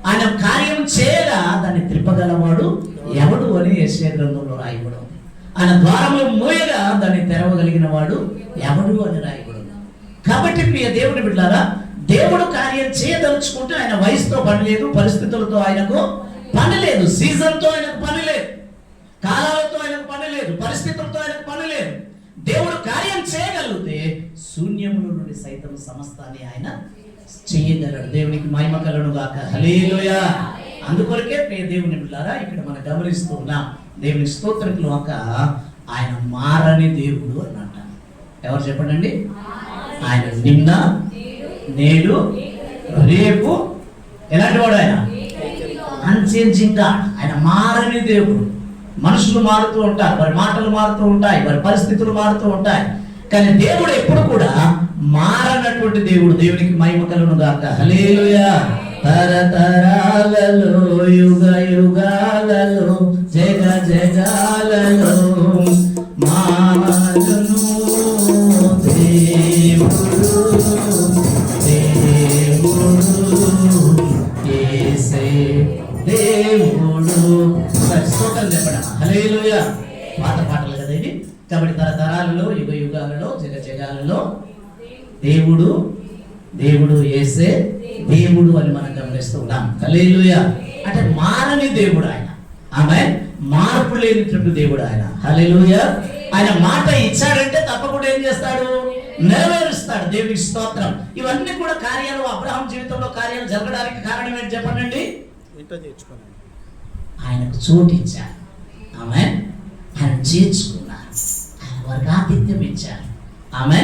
ఆయన కార్యం చేయగా దాన్ని త్రిప్పగలవాడు ఎవడు అని యెషయా గ్రంథంలో రాయబడి ఉంది. ఆయన ద్వారములు మూయగా దాన్ని తెరవగలిగిన వాడు ఎవడు అని రాయబడి ఉంది. కాబట్టి ప్రియ దేవుని బిడ్డలారా, దేవుడు కార్యం చేయదలుచుకుంటే ఆయన వయసుతో పని లేదు, పరిస్థితులతో ఆయనకు పని లేదు, సీజన్తో ఆయనకు పని లేదు, కాలాలతో ఆయనకు పని లేదు, పరిస్థితులతో ఆయనకు పని లేదు. దేవుడు కార్యం చేయగలిగితే శూన్యముల నుండి సైతం సమస్తాన్ని ఆయన చేయగలడు. దేవునికి మహిమ కలుగును గాక, హల్లెలూయా. అందుకొరకే ప్రియ దేవుని బిడ్డలారా ఇక్కడ మనం గమనిస్తూ ఉన్నాం. దేవుని స్తోత్రంలో ఒక ఆయన మారని దేవుడు అని అంటారు. ఎవరు చెప్పండి? ఆయన నిన్న, నేడు, రేపు ఎలాంటి వాడు? ఆయన అన్చేంజింగ్ గాడ్. ఆయన మారని దేవుడు. మనుషులు మారుతూ ఉంటారు, వారి మాటలు మారుతూ ఉంటాయి, వారి పరిస్థితులు మారుతూ ఉంటాయి, కానీ దేవుడు ఎప్పుడు కూడా మారనటువంటి దేవుడు. దేవునికి మహిమ కలుగును గాక. హల్లెలూయా. తరతరాలలో యుగ యుగాలలో జగ జగాలలో మారను దేవుడు, దేవుడు యేసే దేవుడు. స్తోత్రం చెప్పడం. హల్లెలూయా. పాటలు కదా ఇది. కాబట్టి తరతరాలలో యుగ యుగాలలో జగ జగాలలో దేవుడు, దేవుడు యేసే దేవుడు అని మనం గమనిస్తూ ఉన్నాం. హల్లెలూయా. అంటే మారని దేవుడు ఆయన. ఆమె మార్పు లేనిటువంటి దేవుడు ఆయన. హల్లెలూయా. ఆయన మాట ఇచ్చాడంటే తప్పకుండా ఏం చేస్తాడు? నెరవేరుస్తాడు. దేవునికి స్తోత్రం. ఇవన్నీ కూడా కార్యాలు, అబ్రహాం జీవితంలో కార్యాలు జరగడానికి కారణం ఏంటి చెప్పండి? ఆయనకు చోటు ఇచ్చారు. ఆమె ఆయన చేర్చుకున్నారు. ఆయన వారికి ఆతిథ్యం ఇచ్చారు. ఆమె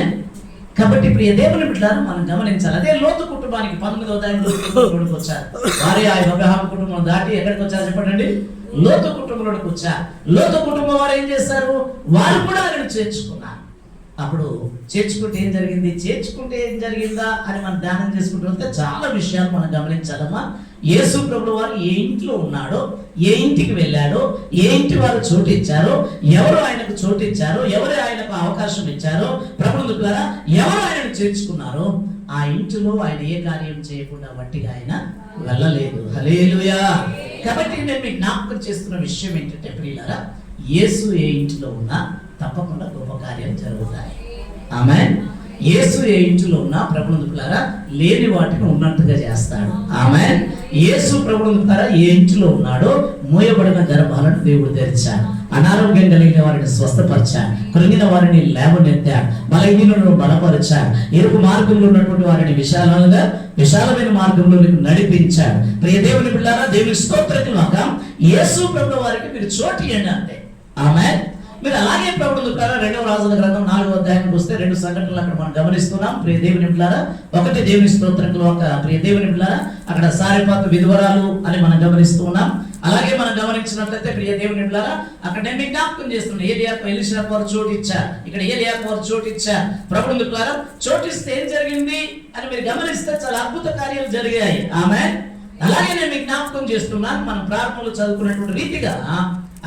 కాబట్టి ఇప్పుడు ఈ దేవుని బిడ్డలను మనం గమనించాలి. అదే లోతు కుటుంబానికి 19వ అధ్యాయంలో వచ్చారు. వారి ఆ అబ్రహాం కుటుంబం దాటి ఎక్కడికి వచ్చారు చెప్పండి? లోతు కుటుంబంలోకి వచ్చారు. లోతు కుటుంబం వారు ఏం చేశారు? వారు కూడా ఆయన చేర్చుకున్నారు. అప్పుడు చేర్చుకుంటే ఏం జరిగిందా అని మనం ధ్యానం చేసుకుంటూ వస్తే చాలా విషయాలు మనం గమనించాలమ్మా. యేసు ప్రభువు వారు ఏ ఇంట్లో ఉన్నాడో, ఏ ఇంటికి వెళ్ళాడో, ఏ ఇంటి వారు చోటు ఇచ్చారో, ఎవరు ఆయనకు చోటు ఇచ్చారో, ఎవరు ఆయనకు అవకాశం ఇచ్చారో, ప్రభువు ద్వారా ఎవరు ఆయనను చేర్చుకున్నారో ఆ ఇంటిలో ఆయన ఏ కార్యం చేయకుండా వట్టిగా ఆయన వెళ్ళలేదు. హల్లెలూయా. కాబట్టి నేను మీకు జ్ఞాపకం చేస్తున్న విషయం ఏంటంటే ప్రియులారా, యేసు ఏ ఇంటిలో ఉన్నా తప్పకుండా గొప్ప కార్యాలు జరుగుతాయి. ఆమేన్. యేసు ఏ ఇంటిలో ఉన్నా ప్రభువులారా లేని వాటిని ఉన్నట్టుగా చేస్తాడు. ఆమేన్. యేసు ప్రభువులారా ఏ ఇంటిలో ఉన్నాడో మూయబడిన గర్భాలను దేవుడు తెరిచాడు. అనారోగ్యం కలిగిన వారిని స్వస్థపరిచాడు. కృంగిన వారిని లేవనెత్తాడు. బలహీనులను బలపరిచాడు. ఇరుకు మార్గంలో ఉన్నటువంటి వారిని విశాలమైన మార్గంలో నడిపించాడు. ప్రియ దేవుని బిడ్డలారా, దేవుని స్తోత్రముగాక. యేసు ప్రభువు వారికి మీరు చోటు ఇవ్వండి అంతే. ఆమేన్. మీరు అలాగే ప్రభువు ద్వారా 2వ రాజుల గ్రంథం 4వ అధ్యాయానికి వస్తే 2 సంఘటనలు అక్కడ మనం గమనిస్తున్నాం. ప్రియ దేవుని బిడ్డలారా, ఒకటి దేవుని స్తోత్రంలో ఒక ప్రియ దేవుని బిడ్డలారా అక్కడ సారెపాతు విధవరాలు అని మనం గమనిస్తూ ఉన్నాం. అలాగే మనం గమనించినట్లయితే ప్రియ దేవుని బిడ్డలారా అక్కడ నేను జ్ఞాపకం చేస్తున్నాను. ఏలియాకు ఎలీషా వారు చోటు ఇచ్చారు. ఇక్కడ ఏలియాకు వారు చోటు ఇచ్చారు. ప్రభువు బిడ్డలారా చోటిస్తే ఏం జరిగింది అని మీరు గమనిస్తే చాలా అద్భుత కార్యాలు జరిగాయి. ఆమేన్. అలాగే నేను మీకు జ్ఞాపకం చేస్తున్నాను. మనం ప్రారంభంలో చదువుకున్నటువంటి రీతిగా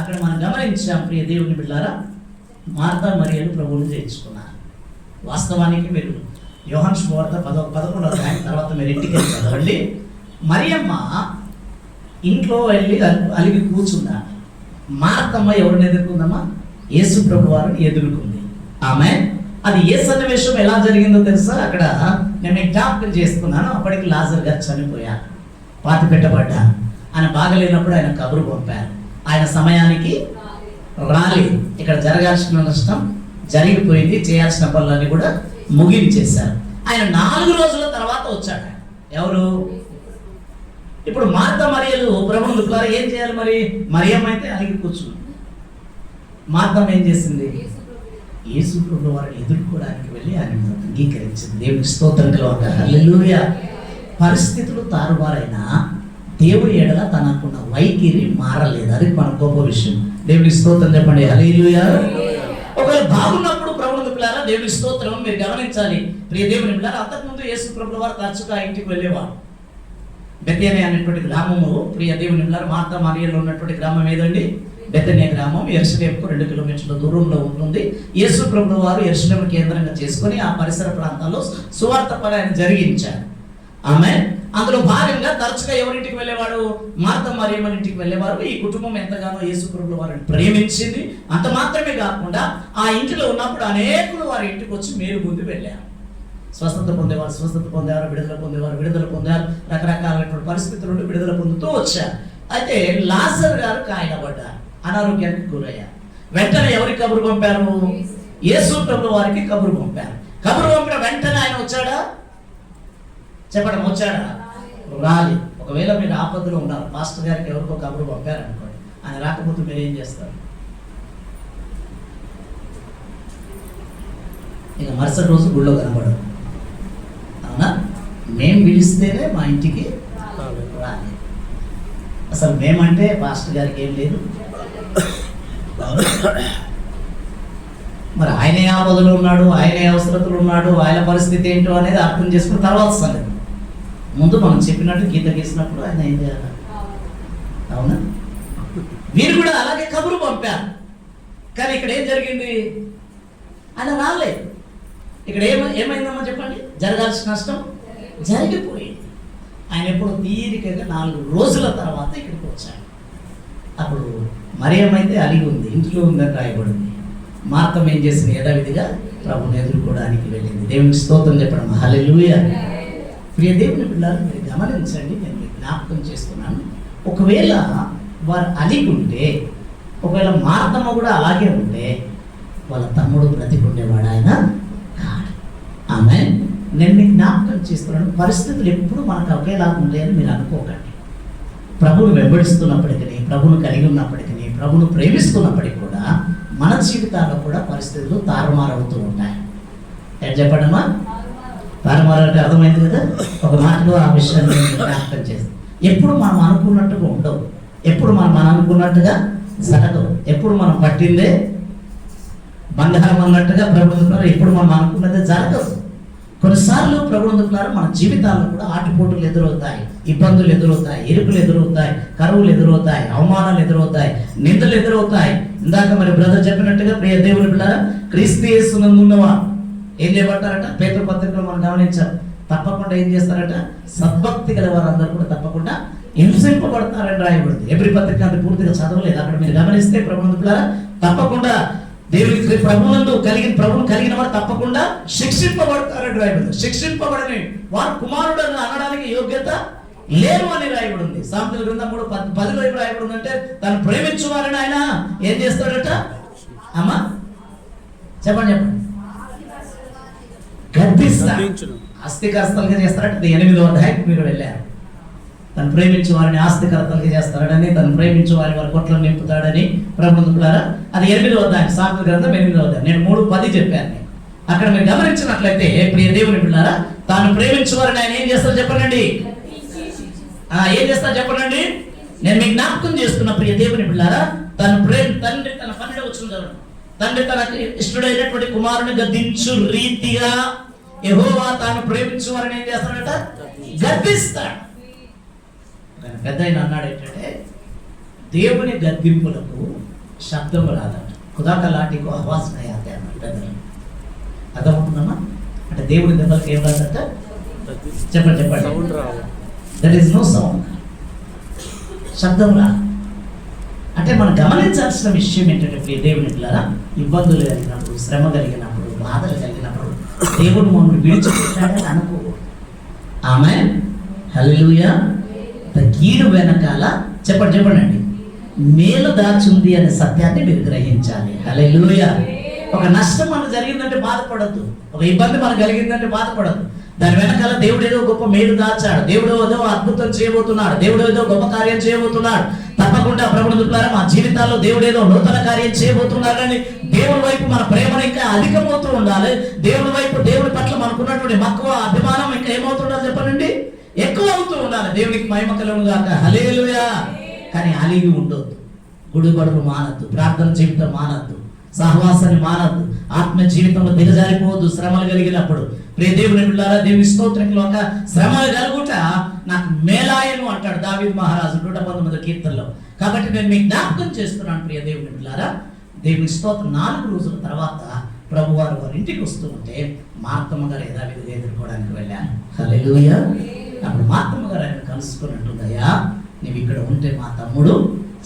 అక్కడ మనం గమనించాం. ప్రియ దేవుని బిడ్డలారా మార్తా మరియలు ప్రభువుని చేర్చుకున్నారు. వాస్తవానికి మీరు యోహాను సువార్త 11వ అధ్యాయం తర్వాత మీరు ఇంటికి వెళ్ళి చదవండి. మరియమ్మ ఇంట్లో వెళ్ళి అలిగి కూర్చున్నారు. మార్తమ్మ ఎవరిని ఎదుర్కొందమ్మా? యేసు ప్రభు వారిని ఎదుర్కొంది. ఆమె అది ఏ సన్నివేశం ఎలా జరిగిందో తెలుసా? అక్కడ నేను జ్ఞాపకం చేస్తున్నాను. అప్పటికి లాజర్ గారు చనిపోయారు, పాతి పెట్టబడ్డారు. ఆయన బాగలేనప్పుడు ఆయన కబురు పంపారు. ఆయన సమయానికి రాలి ఇక్కడ జరగాల్సిన నష్టం జరిగిపోయింది. చేయాల్సిన పనులన్నీ కూడా ముగించేశారు. ఆయన 4 రోజుల తర్వాత వచ్చాడు. ఎవరు? ఇప్పుడు మార్తా మరియలు ప్రభువు ద్వారా ఏం చేయాలి? మరి మరియమ్మ అయితే అలిగి కూర్చుంది. మార్తమ్మ ఏం చేసింది? యేసు ప్రభు వారిని ఎదుర్కోవడానికి వెళ్ళి ఆయన అంగీకరించింది. దేవునికి స్తోత్రం కలుగుగాక. హల్లెలూయా. పరిస్థితులు తారుమారైనా దేవుడి ఎడల తనకున్న వైఖరి మారలేదు. అది మన గొప్ప విషయం. దేవునికి స్తోత్రం చెప్పండి. హల్లెలూయా. ఒకవేళ బాగున్నప్పుడు ప్రభువు పిల్లారా దేవుని స్తోత్రం మీరు గమనించాలి. ప్రియ దేవుని పిల్లారా అంతకుముందు యేసు ప్రభు వారు తరచుగా ఇంటికి వెళ్ళేవారు. బెతేనియా అనేటువంటి గ్రామము ప్రియ దేవుని పిల్లారా మార్తా మరియలు ఉన్నటువంటి గ్రామం ఏదండి? బెతేనియా గ్రామం యెరూషలేముకు 2 కిలోమీటర్ల దూరంలో ఉంటుంది. యేసు ప్రభు వారు యెరూషలేము కేంద్రంగా చేసుకొని ఆ పరిసర ప్రాంతాల్లో సువార్త పని ఆయన జరిగించారు. ఆమె అందులో భాగంగా తరచుగా ఎవరింటికి వెళ్ళేవాడు? మార్తా మరియమ్మ ఇంటికి వెళ్ళేవారు. ఈ కుటుంబం ఎంతగానో యేసు ప్రభు వారిని ప్రేమించింది. అంత మాత్రమే కాకుండా ఆ ఇంటిలో ఉన్నప్పుడు అనేకులు వారి ఇంటికి వచ్చి మేలు పొంది వెళ్ళారు. స్వస్థత పొందేవారు స్వస్థత పొందేవారు, విడుదల పొందారు. రకరకాలైనటువంటి పరిస్థితుల నుండి విడుదల పొందుతూ వచ్చారు. అయితే లాజర్ గారు కాయనబడ్డారు, అనారోగ్యానికి గురయ్యారు. వెంటనే ఎవరికి కబురు పంపారు? యేసు ప్రభు వారికి కబురు పంపారు. కబురు పంపిన వెంటనే ఆయన వచ్చాడా? చెప్పడం వచ్చాడా? రాలి. ఒకవేళ మీరు ఆపదలో ఉన్నారు, పాస్టర్ గారికి ఎవరికో కబురు పంపారనుకోండి, ఆయన రాకపోతే మీరు ఏం చేస్తారు? ఇక మరుసటి రోజు గుళ్ళో కనబడదు. అవునా? మేము పిలిస్తేనే మా ఇంటికి రాలి. అసలు మేమంటే పాస్టర్ గారికి ఏం లేదు. మరి ఆయనే ఆపదలో ఉన్నాడు, ఆయనే అవసరతలు ఉన్నాడు, ఆయన పరిస్థితి ఏంటో అనేది అర్థం చేసుకున్న తర్వాత సంగతి. ముందు మనం చెప్పినట్టు గీత గీసినప్పుడు ఆయన ఏం చేయాలి? అవునా? వీరు కూడా అలాగే కబురు పంపారు. కానీ ఇక్కడ ఏం జరిగింది? ఆయన రాలేదు. ఇక్కడ ఏమైందమ్మా చెప్పండి? జరగాల్సిన నష్టం జరిగిపోయింది. ఆయన ఎప్పుడు తీరికగా 4 రోజుల తర్వాత ఇక్కడికి వచ్చాడు. అప్పుడు మరియమైతే అలిగి ఉంది, ఇంట్లో ఉందని రాయబడింది. మార్తం ఏం చేసింది? యథావిధిగా ప్రభుని ఎదుర్కోవడానికి వెళ్ళింది. దేవునికి స్తోత్రం చెప్పడం. హల్లెలూయా. ప్రియ దేవుని పిల్లలు, మీరు గమనించండి, నేను మీకు జ్ఞాపకం చేస్తున్నాను. ఒకవేళ వారు అలిగి ఉంటే, ఒకవేళ మార్తమ్మ కూడా అలాగే ఉంటే, వాళ్ళ తమ్ముడు బ్రతికుండేవాడు ఆయన కాదు. ఆమె నేను మీకు జ్ఞాపకం చేస్తున్నాను, పరిస్థితులు ఎప్పుడు మనకు ఒకేలా ఉంటాయని మీరు అనుకోకండి. ప్రభువును వెంబడిస్తున్నప్పటికీ, ప్రభువును కలిగి ఉన్నప్పటికీ, ప్రభువును ప్రేమిస్తున్నప్పటికీ కూడా మన జీవితాల్లో కూడా పరిస్థితులు తారుమారవుతూ ఉంటాయి. ఏం చెప్పడమ్మా? తారుమారు అంటే అర్థమైంది కదా. ఒక మాటలో ఆ విషయాన్ని జ్ఞాపకం చేస్తాం. ఎప్పుడు మనం అనుకున్నట్టుగా ఉండవు, ఎప్పుడు మనం అనుకున్నట్టుగా జరగవు, ఎప్పుడు మనం పట్టిందే బంగారం అన్నట్టుగా ప్రభుత్వం ఎప్పుడు మనం అనుకున్నదే జరగదు. కొన్నిసార్లు ప్రభుత్వాలు మన జీవితాల్లో కూడా ఆటుపోటులు ఎదురవుతాయి, ఇబ్బందులు ఎదురవుతాయి, ఇరుకులు ఎదురవుతాయి, కరువులు ఎదురవుతాయి, అవమానాలు ఎదురవుతాయి, నిందలు ఎదురవుతాయి. ఇందాక మరి బ్రదర్ చెప్పినట్టుగా ప్రియ దేవుని పిల్లరా, క్రీస్తు యేసునందు ఉన్నవారు ఏం చేయబడతారట? పేతురు పత్రికలో మనం గమనించారు. తప్పకుండా ఏం చేస్తారట? సద్భక్తి గల వారందరూ కూడా తప్పకుండా హింసింపబడతారని రాయబడింది. ఎబ్రీ పత్రిక అంత పూర్తిగా చదవలేదు, అక్కడ మీరు గమనిస్తే ప్రభుత్వం పిల్లరా తప్పకుండా దేవుని ప్రభువును కలిగిన వారు తప్పకుండా శిక్షింపబడతారని రాయబడింది. శిక్షింపబడని వారు కుమారుడు అనడానికి యోగ్యత లేరు అని రాయబడింది. సామెతల గ్రంథం 3:10 రాయబడింది. అంటే తను ప్రేమించువారని ఆయన ఏం చేస్తాడట? అమ్మా చెప్పండి. గద్దిస్తాడు, ఆస్తికర్తలుగా చేస్తాడట. 8వ అధ్యాయం మీరు వెళ్ళారు. తను ప్రేమించే వారిని ఆస్తికర్తలుగా చేస్తాడని, తను ప్రేమించే వారి కొట్లను నింపుతాడని ప్రభుత్వారా. అది 8వ అధ్యాయం, సామెతల గ్రంథం 8వ అధ్యాయం. నేను 3:10 చెప్పాను. అక్కడ మీరు గమనించినట్లయితే ప్రియ దేవుని పిల్లారా, తాను ప్రేమించే వారిని ఆయన ఏం చేస్తారో చెప్పనండి. ఏం చేస్తారు చెప్పనండి? నేను మీకు జ్ఞాపకం చేస్తున్న ప్రియ దేవుని పిల్లారా, తండ్రి తన 12వ వచనం తండ్రి తనకు ఇష్టడైనటువంటి కుమారుని గద్దించు రీతిగా యెహోవా తాను ప్రేమించే వారిని ఏం చేస్తాడట? గద్దిస్తాడు. పెద్ద ఆయన అన్నాడు ఏంటంటే, దేవుని గద్దింపులకు శబ్దం రాదట. ఖుదా లాంటికు ఆవాజ్ నయాతే అన్నాడు పెద్దలు. అర్థమవుతుందమ్మా? అంటే దేవుని దెబ్బలకు ఏం రాదట? చెప్పండి. That is no sound. శబ్దం రా. అంటే మనం గమనించాల్సిన విషయం ఏంటంటే దేవుని పిల్లరా, ఇబ్బందులు కలిగినప్పుడు, శ్రమ కలిగినప్పుడు, బాధలు కలిగినప్పుడు దేవుడు మమ్మల్ని విడిచిపెట్టాడని అనుకో. ఆమేన్. హల్లెలూయా. కీడు వెనకాల చెప్పండి అండి, మేలు దాచుంది అనే సత్యాన్ని మీరు గ్రహించాలి. హల్లెలూయా. ఒక నష్టం మనకు జరిగిందంటే బాధపడద్దు, ఒక ఇబ్బంది మనకు కలిగిందంటే బాధపడద్దు. దాని వెనకాల దేవుడు ఏదో గొప్ప మేలు దాచాడు, దేవుడు ఏదో అద్భుతం చేయబోతున్నాడు, దేవుడు ఏదో గొప్ప కార్యం చేయబోతున్నాడు. తప్పకుండా ప్రభుత్వారా మా జీవితాల్లో దేవుడు ఏదో నూతన కార్యం చేయబోతున్నాడని దేవుడి వైపు మన ప్రేమను ఇంకా అధికమవుతూ ఉండాలి. దేవుడి వైపు, దేవుడి పట్ల మనకున్నటువంటి మక్కువ, అభిమానం ఇంకా ఏమవుతుండాలి చెప్పండి? ఎక్కువ అవుతూ ఉండాలి. దేవునికి మహిమ కలుగును గాక. హల్లెలూయా. కానీ అలిగి ఉండొద్దు, గుడిబడులు మానద్దు, ప్రార్థన జీవితం మానద్దు, సహవాసాన్ని మానద్దు, ఆత్మ జీవితంలో దిగజారిపోవద్దు. శ్రమలు కలిగినప్పుడు ప్రియ దేవుని బిడ్డలారా, దేవుని స్తోత్రంలో ఒక శ్రమలు కలుగుట నాకు మేలాయను అంటాడు దావీదు మహారాజు 119వ కీర్తనలో. కాబట్టి నేను మీకు జ్ఞాపకం చేస్తున్నాను ప్రియ దేవుని బిడ్డలారా, దేవుని స్తోత్రం. 4 రోజుల తర్వాత ప్రభు వారు ఇంటికి వస్తూ ఉంటే మార్తమ్మ గారు యథావిధిగా ఎదుర్కోవడానికి వెళ్ళాను. హల్లెలూయా. అప్పుడు మార్తమ్మ గారు ఆయన కలుసుకుని అంటుందయ్యా, నువ్వు ఇక్కడ ఉంటే మా తమ్ముడు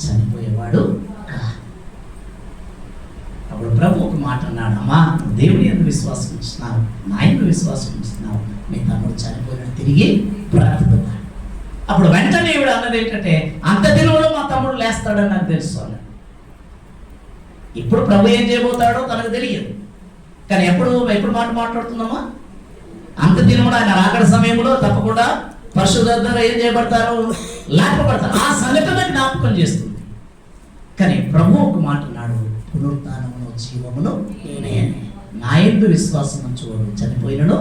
చనిపోయేవాడు కాదు. అప్పుడు ప్రభు ఒక మాట అన్నాడు, అమ్మా దేవుని యందు విశ్వాసం ఉంచుతున్నావు, నా యందు విశ్వాసం ఉంచుతున్నావు, మీ తమ్ముడు చనిపోయిన తిరిగి బ్రతుకుతాడు. అప్పుడు వెంటనే ఈవిడ అన్నది ఏంటంటే, అంత దినంలో మా తమ్ముడు లేస్తాడని నాకు తెలుసు అన్నాడు. ఇప్పుడు ప్రభు ఏం చేయబోతాడో తనకు తెలియదు, కానీ ఎప్పుడు మాట మాట్లాడుతున్నామా? అంత దినముడు ఆయన రాకడ సమయంలో తప్పకుండా పరిశుద్ధులు ఏం చేయబడతారు? లేపబడతారు. ఆ సంఘటన జ్ఞాపకం చేస్తుంది. కానీ ప్రభు ఒక మాట అన్నాడు, పునరుత్థానమును జీవమును నేనే, నా యందు విశ్వాసం ఉంచువాడు చనిపోయినను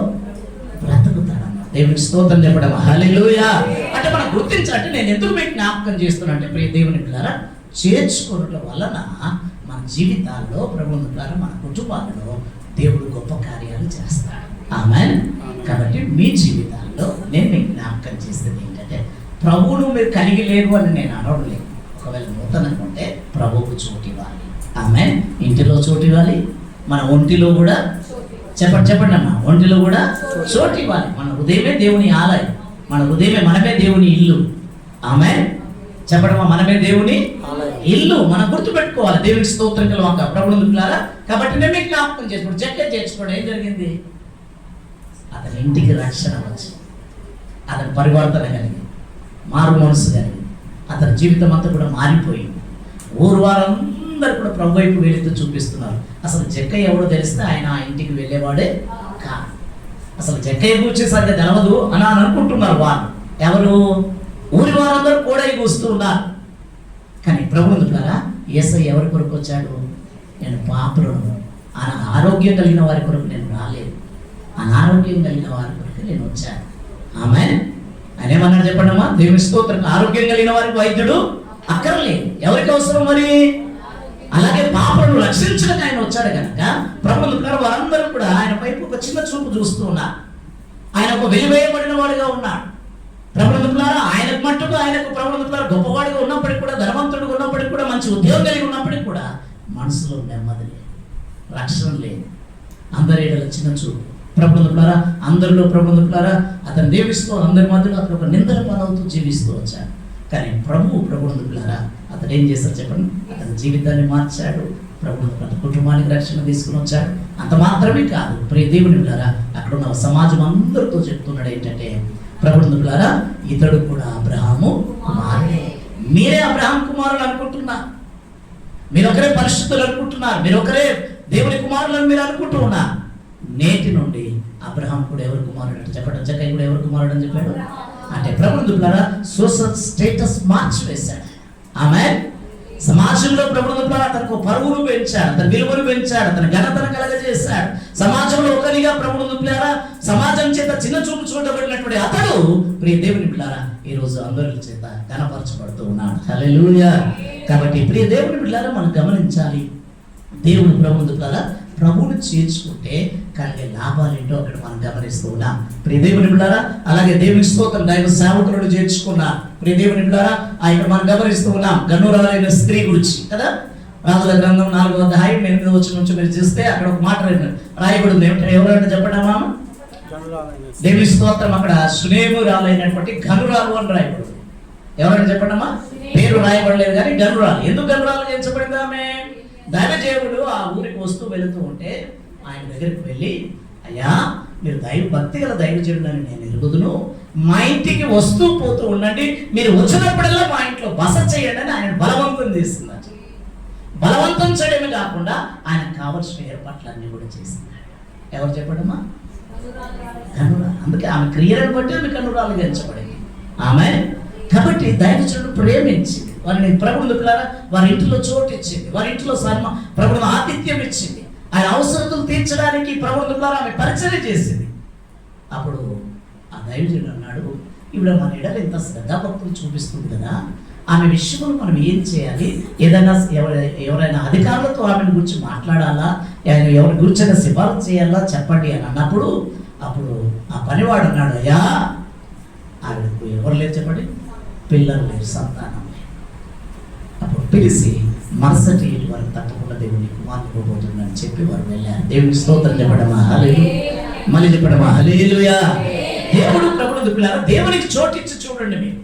బ్రతుకుతాడన్న. దేవుని స్తోత్రం చెప్పడం. హల్లెలూయా. అంటే మనం గుర్తించాలంటే నేను ఎందుకు మీకు జ్ఞాపకం చేస్తున్నా అంటే ప్రియ దేవుని పిల్లరా, చేర్చుకోవడం వలన మనకు జీవితాల్లో ప్రభువు ద్వారా మన కుటుంబాలలో దేవుడు గొప్ప కార్యాలు చేస్తాడు. ఆమేన్. కాబట్టి మీ జీవితాల్లో నేను మీకు జ్ఞాపకం చేసేది ఏంటంటే, ప్రభువును మీరు కలిగి లేరు అని నేను అనడలేదు. ఒకవేళ నూతనంగా ఉంటే ప్రభువుకు చోటు ఇవ్వాలి. ఆమేన్. ఇంటిలో చోటు ఇవ్వాలి, మన ఒంటిలో కూడా చెప్పండి అమ్మా, ఒంటిలో కూడా చోటు ఇవ్వాలి. మన హృదయమే దేవుని ఆలయం, మన హృదయమే మనమే దేవుని ఇల్లు. ఆమేన్. చెప్పడమా, మనమే దేవుని ఇల్లు. మనం గుర్తుపెట్టుకోవాలి. దేవునికి స్తోత్రం కలవాక ప్రభువులారా. కాబట్టి నేను మీకు జ్ఞాపకం చేసుకోండి, జక్కయ్య చేర్చుకోండి. ఏం జరిగింది? అతని ఇంటికి రక్షణ వచ్చి, అతని పరివర్తన కలిగి, మారు మనసు కలిగి, అతని జీవితం అంతా కూడా మారిపోయింది. ఊరు వారందరూ కూడా ప్రభు వైపు వెళుతూ చూపిస్తున్నారు. అసలు జక్కయ్య ఎవడో తెలిస్తే ఆయన ఆ ఇంటికి వెళ్ళేవాడే కాదు. అసలు జక్కయ్య గురించి సరిగ్గా తెలవదు అని అనుకుంటున్నారు వాళ్ళు. ఎవరు? ఊరి వారందరూ కూడా వస్తూ ఉన్నారు. కానీ ప్రభువు ద్వారా యేసయ్య ఎవరి కొరకు వచ్చాడు? నేను పాపులను, ఆరోగ్యం కలిగిన వారి కొరకు నేను రాలేదు, అనారోగ్యం కలిగిన వారి కొరకు నేను వచ్చాను. ఆమేన్. ఆయన ఏమన్నాడు చెప్పండమ్మా? దేవుని స్తోత్రం. ఆరోగ్యం కలిగిన వారికి వైద్యుడు అక్కర్లేదు. ఎవరికి అవసరం మరి? అలాగే పాపులను రక్షించడానికి ఆయన వచ్చాడు కనుక ప్రభువు ద్వారా వారందరూ కూడా ఆయన వైపు ఒక చిన్న చూపు చూస్తూ ఉన్నారు. ఆయన ఒక వెలివేయబడిన వాడిగా ఉన్నాడు. ప్రభువు ద్వారా ఆయనకు మట్టుకు ఆయనకు ప్రభువు ద్వారా గొప్పవాడిగా ఉన్నప్పటికీ కూడా, ధనవంతుడిగా ఉన్నప్పటికీ కూడా, మంచి ఉద్యోగం కలిగి ఉన్నప్పటికీ కూడా మనసులో నెమ్మది లేదు, రక్షణ లేదు. అందరి చిన్న చూపు. ప్రభువు ద్వారా అందరిలో ప్రభువు ద్వారా అతను దేవిస్తూ, అందరి మధ్యలో అతను ఒక నిందల పాలవుతూ జీవిస్తూ వచ్చాడు. కానీ ప్రభువు ద్వారా అతను ఏం చేశారు చెప్పండి? అతని జీవితాన్ని మార్చాడు. ప్రభువు తన కుటుంబానికి రక్షణ తీసుకుని వచ్చాడు. అంత మాత్రమే కాదు, ప్రియ దేవుని ద్వారా అక్కడ ఉన్న సమాజం అందరితో చెప్తున్నాడు ఏంటంటే, ప్రభువు ద్వారా ఇతడు కూడా అబ్రహాము కుమారుడే. మీరే అబ్రహాం కుమారులు అనుకుంటున్నారు, మీరొకరే పరిశుద్ధులు అనుకుంటున్నారు, మీరొకరే దేవుని కుమారులను మీరు అనుకుంటూ ఉన్నారు. నేటి నుండి అబ్రహాం కూడా ఎవరు కుమారుడు అంటే చెప్పడం, జక్కయ్య కూడా ఎవరు కుమారుడు అని చెప్పాడు అంటే ప్రభువు ద్వారా సోషల్ స్టేటస్ మార్చి వేశాడు. ఆమేన్. సమాజంలో ప్రభువు ద్వారా అతనికి పరువును పెంచాడు, అతని విలువను పెంచాడు, అతని ఘనతను కలగజేశాడు. సమాజంలో ఒకరిగా ప్రభువు ద్వారా సమాజం చేత చిన్న చూపు చూడబడినటువంటి అతడు ప్రియ దేవుని బిడ్డలారా ఈ రోజు అందరి చేత ఘనపరచబడుతూ ఉన్నాడు. హల్లెలూయా. కాబట్టి ప్రియ దేవుని బిడ్డలారా మనం గమనించాలి, దేవుని ప్రభువు ద్వారా ప్రభువుని చేర్చుకుంటే కలిగే లాభాలు ఏంటో అక్కడ మనం గమనిస్తూ ఉన్నాం. ప్రియ దేవుని బిడ్డలారా అలాగే దేవుని స్తోత్రం, దైవ సేవకులను చేర్చుకున్నాం. ప్రియ దేవుని బిడ్డలారా ఇక్కడ మనం గమనిస్తూ ఉన్నాం గనురాలైన స్త్రీ గురించి కదా. రాజుల గ్రంథం 4వ అధ్యాయం 8వ వచనం నుంచి మీరు చూస్తే అక్కడ ఒక మాట రాయబడి ఉంది. ఎవరంటే చెప్పడమా? దేవుని స్తోత్రం. అక్కడ సునేమురాలైనటువంటి గనురాలు అని రాయబడింది. ఎవరంటే చెప్పడమా? పేరు రాయబడలేదు కానీ గనురాలు. ఎందుకు గనురాలు ఎంచబడింది ఆమె? దైవజేవుడు ఆ ఊరికి వస్తూ వెళుతూ ఉంటే ఆయన దగ్గరికి వెళ్ళి, అయ్యా మీరు భక్తి గల దైవజనుడు అని నేను ఎరుగుదును, మా ఇంటికి వస్తూ పోతూ ఉండండి, మీరు వచ్చినప్పుడల్లా మా ఇంట్లో బస చేయండి అని ఆయన బలవంతం చేస్తున్నారు. బలవంతం చేయడమే కాకుండా ఆయనకు కావలసిన ఏర్పాట్లన్నీ కూడా చేస్తున్నాడు. ఎవరు చెప్పడమ్మా? కనురాలు. అందుకే ఆమె క్రియలను బట్టి ఆమె కనురాలుగా ఎంచబడింది. ఆమె కాబట్టి దైవజనుడు ప్రేమించింది వారిని, ప్రభువు ద్వారా వారి ఇంటిలో చోటు ఇచ్చింది, వారి ఇంటిలో ప్రభువు ఆతిథ్యం ఇచ్చింది, ఆయన అవసరతలు తీర్చడానికి ప్రభువు ద్వారా ఆమె పరిచయం చేసింది. అప్పుడు ఆ దైవజనుడు అన్నాడు, ఇప్పుడు మన ఎడలు ఎంత శ్రద్ధాభక్తులు చూపిస్తుంది కదా, ఆమె విషయంలో మనం ఏం చేయాలి? ఏదైనా ఎవరైనా అధికారులతో ఆమెను గురించి మాట్లాడాలా, ఎవరి గురించి సిఫారసు చేయాలా చెప్పండి అని అన్నప్పుడు అప్పుడు ఆ పనివాడు అన్నాడు, అయ్యా ఆవిడకు ఎవరు లేరు చెప్పండి, పిల్లలు లేరు, సంతానం లేదు. అప్పుడు పిలిచి మరుసటి వారు తప్పకుండా దేవుని కుమారుని పోతుందని చెప్పి వారు వెళ్ళారు. దేవుని స్తోత్రం చెప్పడమా? హల్లెలూయా. మళ్ళీ చెప్పడమా? హల్లెలూయా. దేవుడు ప్రభువును దుఃఖులారా దేవునికి చోటిచ్చి చూడండి. మీరు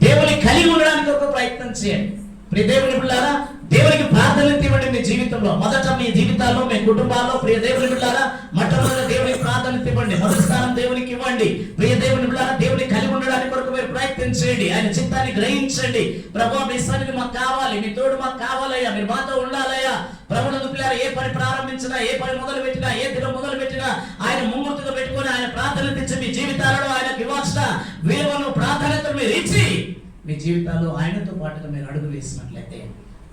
దేవుని కలిగి ఉండడానికి ఒక ప్రయత్నం చేయండి. ప్రియ దేవుని బిడ్డలారా దేవునికి ప్రాధాన్యత ఇవ్వండి. మీ జీవితంలో మొదట మీ జీవితాల్లో మీ కుటుంబాల్లో ప్రియ దేవుని బిడ్డలారా మొట్టమొదటి దేవునికి ప్రాధాన్యత ఇవ్వండి, మొదటి స్థానం దేవునికి ఇవ్వండి. ప్రియ దేవుని బిడ్డలారా దేవుని కలిగి ఉండడానికి కొరకు మీరు ప్రయత్నం చేయండి. ఆయన చిత్తాన్ని గ్రహించండి. ప్రభువా మీ సన్నిధి మాకు కావాలి, మీ తోడు మాకు కావాలయ్యా, మీరు మాతో ఉండాలయ్యా. ప్రభువును దుఃఖులారా ఏ పని ప్రారంభించినా, ఏ పని మొదలు పెట్టినా, ఏ దినం మొదలు పెట్టినా ఆయన ముమ్మూర్తిగా పెట్టుకొని ఆయన ప్రాధాన్యత ఇచ్చి మీ జీవితాలలో ఆయనకు ఇవ్వాల్సిన విలువను ప్రాధాన్యతను మీరు ఇచ్చి మీ జీవితాల్లో ఆయనతో పాటుగా మీరు అడుగు వేసినట్లయితే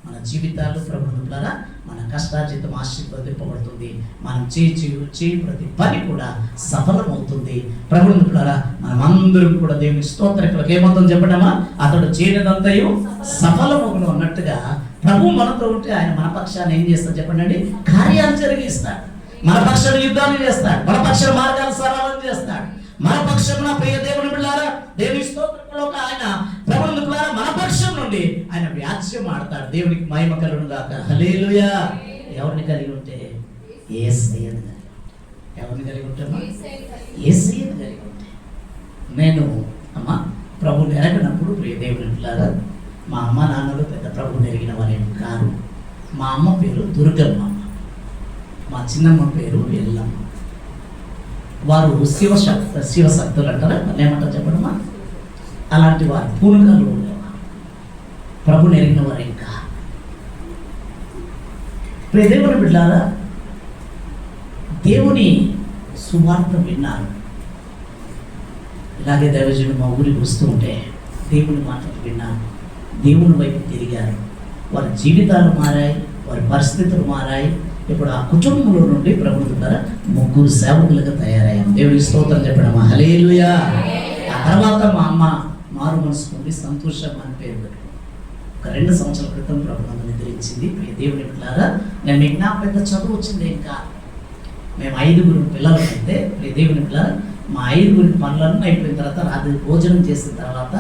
మన జీవితాలు ప్రభువుని ద్వారా మన కష్టార్జితం ఆశీర్వదింపబడుతుంది. మనం చేయి ప్రతి పని కూడా సఫలమవుతుంది. ప్రభువుని ద్వారా మనం అందరం కూడా దేవుని స్తోత్రకులకు ఏమవుతుందో చెప్పడమా, అతడు చేయనిదంతయు సఫలమవును అన్నట్టుగా ప్రభు మనతో ఉంటే ఆయన మన పక్షాన్ని ఏం చేస్తాడు చెప్పండి, కార్యాలు జరిగిస్తాడు. మన పక్షాన యుద్ధాలు చేస్తాడు, మన పక్షాన మార్గాలు సరళం చేస్తాడు. మన పక్షమున ప్రియ దేవుని బిడ్డలారా, దేవుని స్తోత్రంలో ఆయన ప్రభువుని ద్వారా మన పక్షం నుండి ఆయన వ్యాజ్యం ఆడతాడు. దేవునికి మహిమ కలుగును గాక. హల్లెలూయా. ఎవరిని కలిగి ఉంటే యేసయ్యను కలిగి. ఎవరిని కలిగి ఉంటామా? యేసయ్యను కలిగి ఉంటే. నేను అమ్మ ప్రభువుని ఎరగనప్పుడు ప్రియ దేవుని బిడ్డలారా, మా అమ్మ నాన్నలు పెద్ద ప్రభువుని ఎరిగిన వారేం కారు. మా అమ్మ పేరు దుర్గమ్మ, మా చిన్నమ్మ పేరు ఎల్లమ్మ. వారు శివశక్తులు అంటారా, ఏమంటారు చెప్పడమా, అలాంటి వారు పూనుగాలు ఉండేవారు. ప్రభుని ఎరిగిన వారు ఇంకా దేవుని బిడ్డలారా, దేవుని సువార్త విన్నారు. ఇలాగే దైవజనుడు మా ఊరికి వస్తూ ఉంటే దేవుని మాటలు విన్నారు, దేవుని వైపు తిరిగారు. వారి జీవితాలు మారాయి, వారి పరిస్థితులు మారాయి. ఇప్పుడు ఆ కుటుంబంలో నుండి ప్రభుత్వం ద్వారా 3 సేవకులుగా తయారయ్యాం. దేవుని స్తోత్రం చెప్పడమా, హల్లెలూయా. ఆ తర్వాత మా అమ్మ మారు మనసు పొంది సంతోషం అని పేరు పెట్టారు. ఒక 2 సంవత్సరాల క్రితం ప్రభుత్వం నిద్రించింది. దేవుని బిడ్డలారా, నేను మీకు నా పెద్ద చదువు వచ్చింది ఇంకా. మేము 5 పిల్లలు అయితే దేవుని బిడ్డలారా, మా 5 పనులన్నీ అయిపోయిన తర్వాత రాత్రి భోజనం చేసిన తర్వాత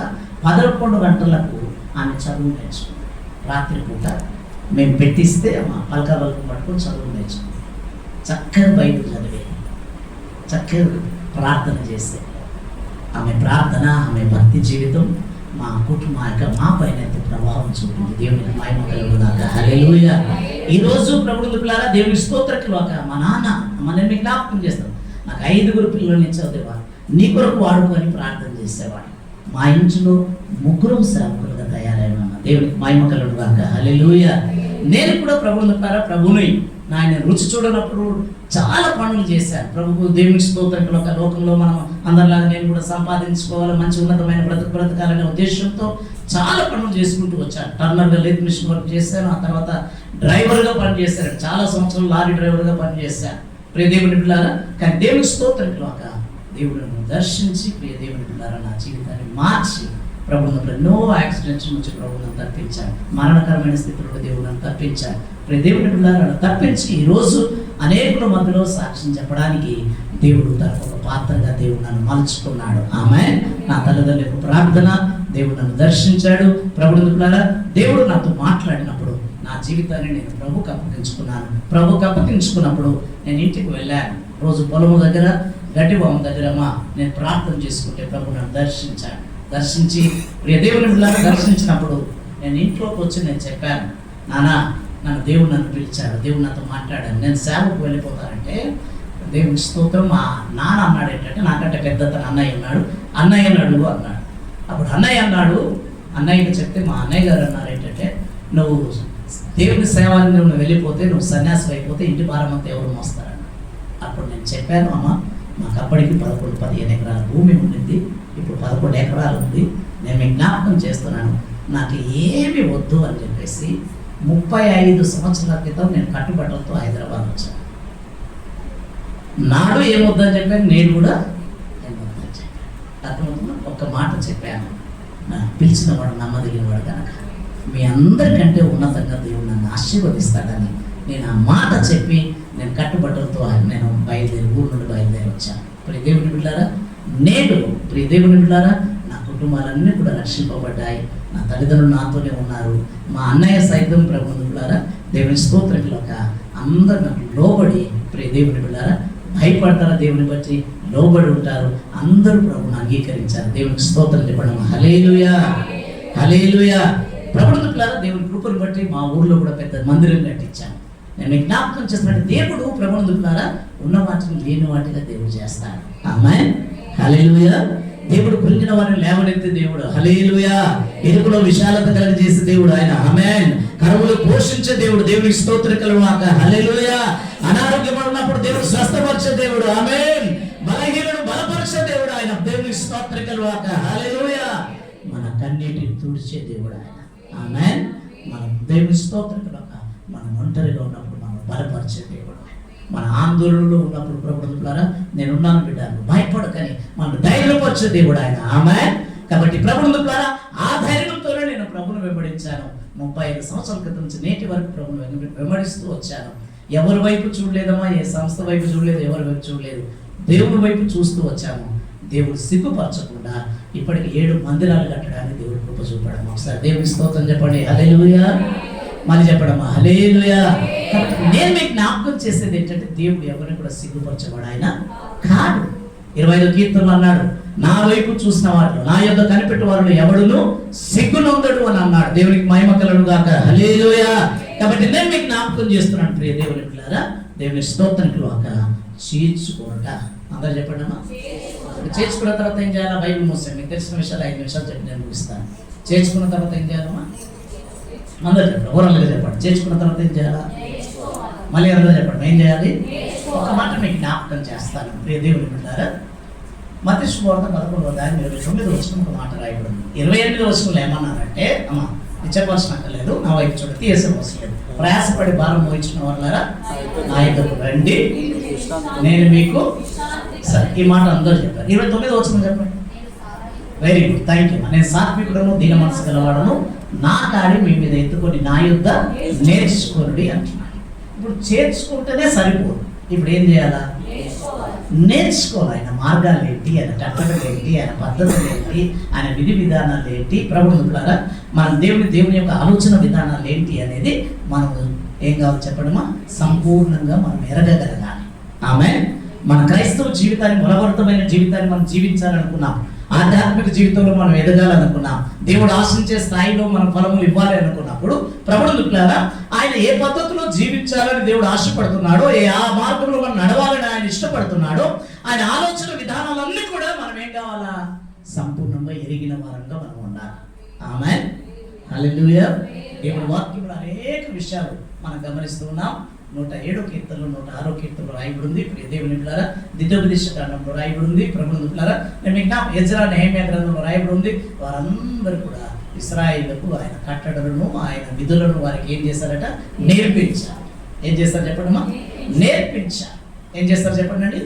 11 గంటలకు ఆమె చదువు నేర్చుకుంది. రాత్రి పూట మేము పెట్టిస్తే మా పలకబలకు పట్టుకొని చదువు నేర్చుకుంది. చక్కగా బైబిల్ చదివే, చక్కగా ప్రార్థన చేస్తే ఆమె ప్రార్థన, ఆమె భక్తి జీవితం మా మా పైన ఎంత ప్రభావం చూపింది. దేవునికి మహిమ కలుగును గాక. హల్లెలూయా. ఈరోజు ప్రభువుని పిల్లలారా, దేవుని స్తోత్రకులు మా నాన్న మనల్ని మీకు జ్ఞాపకం చేస్తాను. నాకు 5 పిల్లల్ని చదివేవాడు, నీ కొరకు వాడుకొని ప్రార్థన చేసేవాడు. మా ఇంట్లో 3 సేవకులుగా తయారైనా. దేవునికి మహిమ కలుగును గాక. హల్లెలూయా. నేను కూడా ప్రభువుని ఆయన రుచి చూడనప్పుడు చాలా పనులు చేశాను. ప్రభు దేవునికి స్తోత్రకులు. ఒక లోకంలో మనం అందరిలాగా నేను కూడా సంపాదించుకోవాలి, మంచి ఉన్నతమైన బ్రతకాలనే ఉద్దేశంతో చాలా పనులు చేసుకుంటూ వచ్చాను. టర్నర్గా లేత్ మిషన్ వర్క్ చేశాను. ఆ తర్వాత డ్రైవర్గా పనిచేశాను. చాలా సంవత్సరాలు లారీ డ్రైవర్గా పనిచేశాను. ప్రియ దేవుని బిడ్డలారా, కానీ దేవునికి స్తోత్రకులు దేవుడిని దర్శించి ప్రియ దేవుని బిడ్డలారా నా జీవితాన్ని మార్చి ప్రభువును ఎన్నో యాక్సిడెంట్స్ నుంచి ప్రభువును తప్పించాను. మరణకరమైన స్థితిలో దేవుడిని తప్పించాను. ప్రియ దేవుని బిడ్డలారా తప్పించి ఈరోజు అనేకుల మధ్యలో సాక్ష్యం చెప్పడానికి దేవుడు తన ఒక పాత్రగా దేవుడు నన్ను మలుచుకున్నాడు. ఆమె నా తల్లిదండ్రులకు ప్రార్థన, దేవుడు నన్ను దర్శించాడు. ప్రభువుని బిడ్డలారా, దేవుడు నాతో మాట్లాడినప్పుడు నా జీవితాన్ని నేను ప్రభువుకు అప్పగించుకున్నాను. ప్రభువుకు అప్పగించుకున్నప్పుడు నేను ఇంటికి వెళ్ళాను. రోజు పొలము దగ్గర గడ్డి బాము దగ్గర నేను ప్రార్థన చేసుకుంటే ప్రభు నన్ను దర్శించి ప్రియ దేవుని బిడ్డలారా దర్శించినప్పుడు నేను ఇంట్లోకి వచ్చి నేను చెప్పాను, నాన్న దేవుడు నన్ను పిలిచాడు, దేవుడు నాతో మాట్లాడాను, నేను సేవకు వెళ్ళిపోతానంటే దేవుని స్తోత్రం. మా నాన్న అన్నాడు ఏంటంటే, నాకంటే పెద్దతను అన్నయ్య ఉన్నాడు, అన్నయ్యని అడుగు అన్నాడు. అప్పుడు అన్నయ్యకి చెప్తే మా అన్నయ్య గారు అన్నారు ఏంటంటే, నువ్వు దేవుని సేవని నువ్వు వెళ్ళిపోతే, నువ్వు సన్యాసం అయిపోతే ఇంటి భారం అంతా ఎవరు మోస్తారన్న. అప్పుడు నేను చెప్పాను, అమ్మ మాకు అప్పటికి 15 ఎకరాల భూమి ఉండింది, ఇప్పుడు 11 ఎకరాలు ఉంది. నేను మీకు జ్ఞాపకం చేస్తున్నాను, నాకు ఏమి వద్దు అని చెప్పేసి 35 సంవత్సరాల క్రితం నేను కట్టుబట్టలతో హైదరాబాద్ వచ్చాను. నాడు ఏమొద్దని చెప్పాను, నేను కూడా ఏమొద్దని చెప్పాను. అర్థమవుతుందా? ఒక్క మాట చెప్పాను, పిలిచిన వాడు నమ్మదగిన వాడు కనుక మీ అందరికంటే ఉన్నతంగా దేవుడు నన్ను ఆశీర్వదిస్తాడని నేను ఆ మాట చెప్పి నేను కట్టుబట్టలతో నేను ఊరు నుండి బయలుదేరి వచ్చాను. ప్రియ దేవుని బిడ్డలారా, నేడు ప్రియ దేవుని బిడ్డలారా నా కుటుంబాలన్నీ కూడా రక్షింపబడ్డాయి. నా తల్లిదండ్రులు నాతోనే ఉన్నారు. మా అన్నయ్య సైతం ప్రభువుని బిడ్డలారా దేవుని స్తోత్రకులక అందరూ నాకు లోబడి ప్రియ దేవుని బిడ్డలారా భయపడతారా, దేవుని బట్టి లోబడి ఉంటారు. అందరూ ప్రభువుని అంగీకరించారు. దేవునికి స్తోత్రం చెప్పడం. హల్లెలూయా, హల్లెలూయా. ప్రభువుని బిడ్డలారా దేవుని కృపను బట్టి మా ఊర్లో కూడా పెద్ద మందిరం కట్టించాను. నేను జ్ఞాపకం చేస్తున్నాను, దేవుడు ప్రభువుని బిడ్డలారా ఉన్న వాటిని లేని వాటిగా దేవుడు చేస్తాడు. ఆమేన్, హల్లెలూయా. దేవుడు కృంగిన వారిని లేవనెత్తే దేవుడు. హల్లెలూయా. ఇరుకులో విశాలత కలిగజేసే దేవుడు ఆయన. ఆమేన్. కరువులు పోషించే దేవుడు. దేవునికి స్తోత్రం కలుగుగాక. హల్లెలూయా. అనారోగ్యం ఉన్నప్పుడు దేవుడు స్వస్థపరిచే దేవుడు. ఆమేన్. బలహీనుడు బలపరిచే దేవుడు ఆయన. దేవునికి స్తోత్రం కలుగుగాక. హల్లెలూయా. మన కన్నీటిని తుడిచే దేవుడు ఆయన. ఆమేన్. మనం దేవుని స్తోత్రం కనుక మనం ఒంటరిగా ఉన్నప్పుడు మనం బలపరిచే దేవుడు, మన ఆందోళనలో ఉన్నప్పుడు ప్రభుత్వం ద్వారా నేనున్నాను బిడ్డ భయపడకని మనం ధైర్యపరిచే దేవుడు ఆయన. ఆమేన్. కాబట్టి ప్రభుత్వం ద్వారా ఆ ధైర్యంతోనే నేను ప్రభువును వెంబడించాను. 35 సంవత్సరాల క్రితం నుంచి నేటి వరకు ప్రభువును వెంబడిస్తూ వచ్చాను. ఎవరి వైపు చూడలేదమ్మా, ఏ సంస్థ వైపు చూడలేదు, ఎవరి వైపు చూడలేదు, దేవుని వైపు చూస్తూ వచ్చాము. దేవుడు సిగ్గుపరచకుండా ఇప్పటికి 7 మందిరాలు కట్టడానికి దేవుడు కృప చూపడం. ఒకసారి దేవుని స్తోత్రం చెప్పండి, హల్లెలూయా. మళ్ళీ చెప్పడమ్మా, హల్లెలూయా. కాబట్టి నేను మీకు జ్ఞాపకం చేసేది ఏంటంటే దేవుడు ఎవరిని కూడా సిగ్గుపరచబడు ఆయన కాదు. 25వ కీర్తనలో అన్నాడు, నా వైపు చూసిన వారిలో, నా యొద్ద కనిపెట్టే వారిలో ఎవడును సిగ్గునొందడు అని అన్నాడు. దేవునికి మహిమ కలుగును గాక, హల్లెలూయా. కాబట్టి నేను మీకు జ్ఞాపకం చేస్తున్నాను ప్రియ దేవుని పిల్లారా, దేవుని స్తోత్రానికి లోక చేర్చుకోట. అందరూ చెప్పండి అమ్మా. చేర్చుకున్న తర్వాత ఏం చేయాలా? బైబిల్ మూసాను. మీకు తెలిసిన విషయాలు 5 నిమిషాలు చెప్పి నేను ముగిస్తాను. చేర్చుకున్న తర్వాత ఏం చేయాలమ్మా? అందరూ చెప్పండి, ఓవరాల్గా చెప్పండి. చేర్చుకున్న తర్వాత ఏం చేయాలా? మళ్ళీ అందరూ చెప్పండి, ఏం చేయాలి? ఒక మాట మీకు జ్ఞాపకం చేస్తాను ప్రియ దేవుని పిల్లారా. మత్తయి సువార్త 11:29 ఒక మాట రాయబడింది. 28వ వచనంలో ఏమన్నారంటే, అమ్మా నేను చెప్పాల్సిన అక్కర్లేదు, నా వైపు చూడ తీసే అవసరం లేదు. ప్రయాసపడి భారం మోయించిన వాళ్ళారా నా యొద్దకు రండి, నేను మీకు. సరే, ఈ మాట అందరూ చెప్పారు. 29వ వచనం చెప్పండి. Very good, thank you. నేను సాత్వికుడను, దీన మనసు గలవాడను, నా కాడి మీ మీద ఎత్తుకొని నా యొద్ద నేర్చుకోండి అంటున్నాడు. ఇప్పుడు చేర్చుకుంటేనే సరిపోదు, ఇప్పుడు ఏం చేయాలా? నేర్చుకోవాలి. ఆయన మార్గాలు ఏంటి, ఆయన కట్టడలు ఏంటి, ఆయన పద్ధతులు ఏంటి, ఆయన విధి విధానాలు ఏంటి, ప్రభుత్వారా మన దేవుని యొక్క ఆలోచన విధానాలు ఏంటి అనేది మనం ఏం కావాలి చెప్పడమా? సంపూర్ణంగా మనం ఎరగగలగాలి. ఆమేన్. మన క్రైస్తవ జీవితాన్ని, బలవర్తమైన జీవితాన్ని మనం జీవించాలనుకున్నాం, ఆధ్యాత్మిక జీవితంలో మనం ఎదగాలనుకున్నాం, దేవుడు ఆశించే స్థాయిలో మనం ఫలములు ఇవ్వాలి అనుకున్నప్పుడు ప్రభుత్వారా ఆయన ఏ పద్ధతిలో జీవించాలని దేవుడు ఆశపడుతున్నాడో, ఆ మార్గంలో మనం నడవాలని ఆయన ఇష్టపడుతున్నాడో, ఆయన ఆలోచన విధానాలన్నీ కూడా మనం ఏం కావాలా? సంపూర్ణంగా ఎరిగిన వారంగా మనం ఉండాలి. ఆమేన్, హల్లెలూయా. దేవుని వాక్యంలో అనేక విషయాలు మనం గమనిస్తూ ఉన్నాం. 107వ కీర్తనలో 106వ కీర్తనలో రాయబడి ఉంది. ప్రియ దేవుని పిల్లారా, ద్వితోపదేశ కాండంలో రాయబడి ఉంది. ప్రభువుని పిల్లారా, నేను ఇంకా ఎజ్రా నెహెమ్యా గ్రంథంలో రాయబడి ఉంది. వారందరూ కూడా ఇశ్రాయేలుకు ఆయన కట్టడలను, ఆయన విధులను వారికి ఏం చేశారట? నేర్పించారు. ఏం చేస్తారు చెప్పండమ్మా? నేర్పించారు. ఏం చేస్తారు చెప్పండి అండి?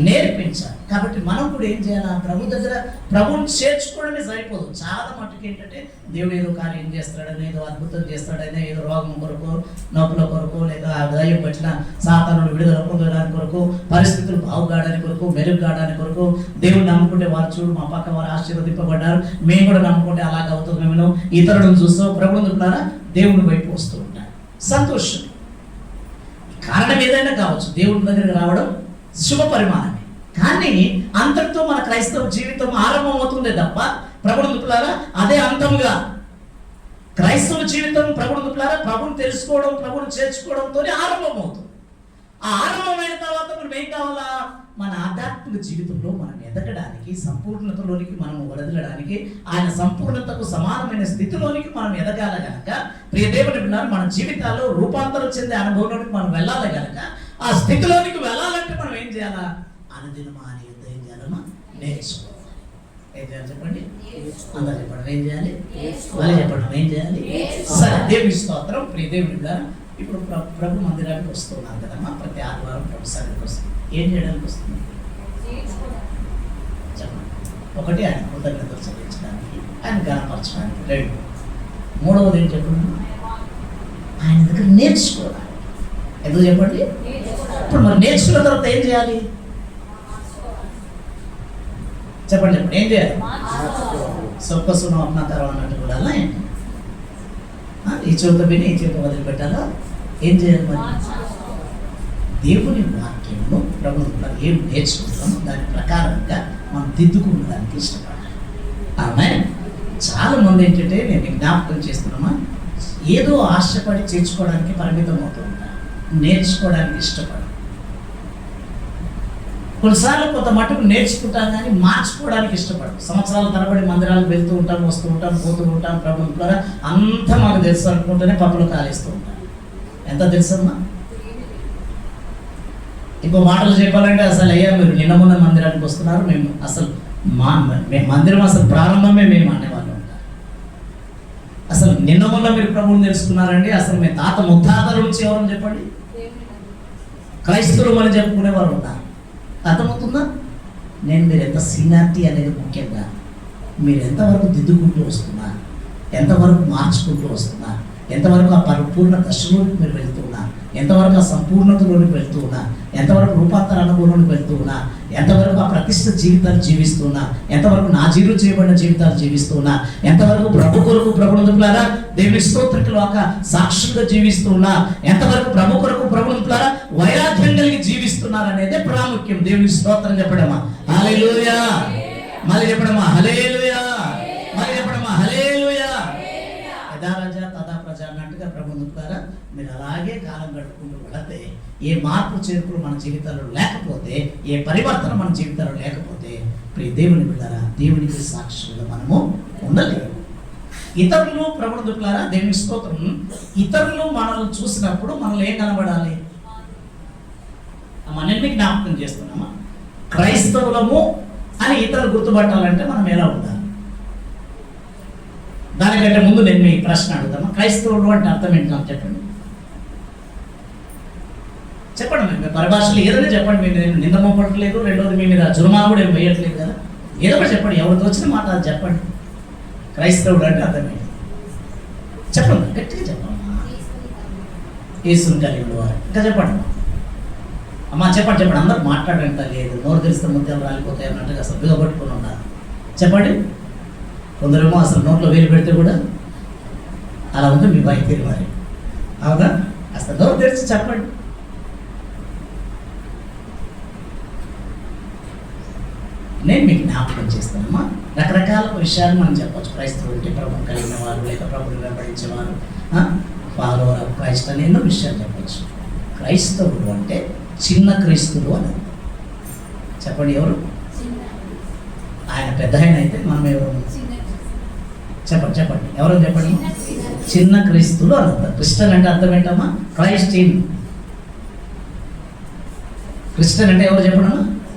నేర్పించారు. కాబట్టి మనం కూడా ఏం చేయాలి? ప్రభు దగ్గర ప్రభువుని చేర్చుకోవడమే సరిపోదు. చాలా మటుకు ఏంటంటే దేవుడు ఏదో కార్యం చేస్తాడని, ఏదో అద్భుతం చేస్తాడని, ఏదో రోగం కొరకు, నొప్పుల కొరకు, లేదా దయ్యం పట్టిన సాతానుడు విడుదల పొందడానికి కొరకు, పరిస్థితులు బాగుగాడని కొరకు, మెరుగు కావడానికి కొరకు దేవుడు నమ్ముకుంటే వారు చూడు మా పక్క వారు ఆశీర్వదింపబడ్డారు, మేము కూడా నమ్ముకుంటే అలాగ అవుతుందేమో, ఇతరులను చూస్తూ ప్రభువుని ద్వారా దేవుని వైపు వస్తూ ఉంటారు. సంతోషం. కారణం ఏదైనా కావచ్చు, దేవుడి దగ్గరికి రావడం శుభ పరిమాణమే. కానీ అంతటితో మన క్రైస్తవ జీవితం ఆరంభం అవుతుందే తప్ప ప్రభుత్వారా అదే అంతంగా క్రైస్తవ జీవితం ప్రభుత్వారా ప్రభుని తెలుసుకోవడం, ప్రభుని చేర్చుకోవడంతోనే ఆరంభం అవుతుంది. ఆ ఆరంభమైన తర్వాత మనం ఏం కావాలా? మన ఆధ్యాత్మిక జీవితంలో మనం ఎదగడానికి, సంపూర్ణతలోనికి మనం వదలడానికి, ఆయన సంపూర్ణతకు సమానమైన స్థితిలోనికి మనం ఎదగాల గనక ప్రియ దేవుని బిడ్డలారా, మన జీవితాల్లో రూపాంతరం చెందే అనుభవంలోనికి మనం వెళ్ళాలి గనక, ఆ స్థితిలోనికి వెళ్ళాలంటే మనం ఏం చేయాలా? అనుదినం ఆయన యుద్ధం ఏం చేయాలమ్మా? నేర్చుకోవాలి. ఏం చేయాలి చెప్పండి? అందరూ చెప్పండి, ఏం చేయాలి? మళ్ళీ చెప్పండి, ఏం చేయాలి? సరే, దేవుని స్తోత్రం. ప్రియ దేవుని బిడ్డలారా, ఇప్పుడు ప్రభు మందిరానికి వస్తున్నారు కదమ్మా. ప్రతి ఆదివారం ప్రభు సన్నిధికి వస్తుంది. ఏం చేయడానికి వస్తుంది చెప్పండి? ఒకటి, ఆయన కృతజ్ఞతలు చెల్లించడానికి, ఆయన గణపరచడానికి. 2, మూడవది ఏం చెప్పండి? ఆయన దగ్గర నేర్చుకోవాలి. ఎందుకు చెప్పండి? ఇప్పుడు మరి నేర్చుకున్న తర్వాత ఏం చేయాలి చెప్పండి? చెప్పండి, ఏం చేయాలి? సొప్పసును అప్నాతరం అన్నట్టు కూడా ఈ చేత విని ఈ చేత వదిలిపెట్టాలా? ఏం చేయాలి మరి? దేవుని వాక్యంలో ప్రభుత్వం ఏం నేర్చుకుంటామో దాని ప్రకారంగా మనం దిద్దుకున్నదానికి ఇష్టపడాలి. ఆమేన్. చాలా మంది ఏంటంటే నేను జ్ఞాపకం చేస్తున్నామా, ఏదో ఆశపడి చేర్చుకోవడానికి పరిమితం అవుతూ ఉంటారు, నేర్చుకోవడానికి ఇష్టపడాలి. కొన్నిసార్లు కొంత మటుకు నేర్చుకుంటాం కానీ మార్చుకోవడానికి ఇష్టపడదు. సంవత్సరాల తరబడి మందిరాలకు వెళ్తూ ఉంటాం, వస్తూ ఉంటాం, పోతూ ఉంటాం. ప్రభు ద్వారా అంతా మాకు తెలుసు అనుకుంటూనే పప్పులు కాలేస్తూ ఉంటాం. ఎంత తెలుసమ్మా? ఇంకో మాటలు చెప్పాలంటే అసలు అయ్యా మీరు నిన్న మొన్న మందిరానికి వస్తున్నారు, మేము అసలు మందిరం అసలు ప్రారంభమే మేము అనేవాళ్ళు ఉంటారు. అసలు నిన్న మొన్న మీరు ప్రభువుని తెలుసుకున్నారండి. అసలు మీ తాత ముత్తాతల నుంచి ఎవరని చెప్పండి, క్రైస్తవులు అని చెప్పుకునేవారు ఉన్నారు. అర్థమవుతుందా? నేను మీరు ఎంత సీనియారిటీ అనేది ముఖ్యంగా మీరు ఎంతవరకు దిద్దుకుంటూ వస్తున్నారు, ఎంతవరకు మార్చుకుంటూ వస్తున్నారు, ఎంతవరకు ఆ పరిపూర్ణ దశలోనికి మీరు వెళ్తున్నా, ఎంతవరకు ఆ సంపూర్ణతలోనికి వెళ్తున్నా, ఎంతవరకు రూపాంతర అనుభవంలోనికి వెళ్తున్నా, ఎంతవరకు ఆ ప్రతిష్ఠ జీవితాలు జీవిస్తున్నా, ఎంతవరకు నా జీవితం చేయబడిన జీవితాలు జీవిస్తున్నా, ఎంతవరకు ప్రభు కొరకు ప్రభుత్వారా దేవుని స్తోత్రకులు ఒక సాక్షులుగా జీవిస్తున్నా, ఎంతవరకు ప్రభు కొరకు ప్రభుత్వారా వైరాగ్యం కలిగి జీవిస్తున్నారు అనేది ప్రాముఖ్యం. దేవుని స్తోత్రం చెప్పడమా, హల్లెలూయా. మళ్ళీ చెప్పడమా, హల్లెలూయా. మళ్ళీ చెప్పడమా, హల్లెలూయా. యథా రాజా తథా ప్రజ అన్నట్టుగా ప్రభుత్వం ద్వారా మీరు అలాగే కాలం గడుపుకుంటూ వెళితే, ఏ మార్పు చేర్పులు మన జీవితాల్లో లేకపోతే, ఏ పరివర్తన మన జీవితాల్లో లేకపోతే, ప్రియ దేవుని బిడ్డలారా, దేవునికి సాక్షులుగా మనము ఉండలేము. ఇతరులు ప్రభుత్వం ద్వారా దేవుని స్తోత్రం, ఇతరులు మనల్ని చూసినప్పుడు మనల్ని ఏం కనబడాలి? మనల్ని జ్ఞాపకం చేస్తున్నామా? క్రైస్తవులము అని ఇతరులు గుర్తుపట్టాలంటే మనం ఎలా ఉండాలి? దానికంటే ముందు నేను మీ ప్రశ్న అడుగుతాను. క్రైస్తవులు అంటే అర్థం ఏంటి నాకు చెప్పండి. చెప్పండి, మీ పరిభాషలో ఏదైనా చెప్పండి. మీరు నేను నింద మోపట్లేదు, రెండోది మీ మీద జుర్మానా కూడా ఏం వేయట్లేదు కదా. ఏదో ఒకటి చెప్పండి, ఎవరితో వచ్చిన మాట అది చెప్పండి. క్రైస్తవుడు అంటే అర్థం ఏంటి చెప్పండి, గట్టిగా చెప్పండి. యేసుని కలిగి ఉన్నవారు. ఇంకా చెప్పండి అమ్మా, చెప్పండి చెప్పండి. అందరూ మాట్లాడంట లేదు, నోరు తెలిస్తే ముత్యాలు రాలిపోతాయి అన్నట్టుగా అసలు బిగబట్టుకుని ఉన్నారు. చెప్పండి. కొందరేమో అసలు నోట్లో వేలు పెడితే కూడా అలా ఉంది మీ వైఖరి. మరి అవునా? అసలు నోరు తెరిచి చెప్పండి. నేను మీకు జ్ఞాపకం చేస్తానమ్మా. రకరకాల విషయాలు మనం చెప్పచ్చు. క్రైస్తవులు అంటే ప్రభుత్వం కలిగిన వారు, లేక ప్రభుత్వం వెంబడించేవారు, ఫాలోవర్ ఆఫ్ క్రైస్ట్ అని ఎన్నో విషయాలు చెప్పచ్చు. క్రైస్తవుడు అంటే చిన్న క్రీస్తులు అని చెప్పండి. ఎవరు? ఆయన పెద్ద ఆయన అయితే మనం ఎవరు? చెప్పండి చెప్పండి, ఎవరో చెప్పండి. చిన్న క్రీస్తులు అని అర్థం. క్రిస్టియన్ అంటే అర్థం ఏంటమ్మా? Christ in. క్రిస్టియన్ అంటే ఎవరు చెప్పండి?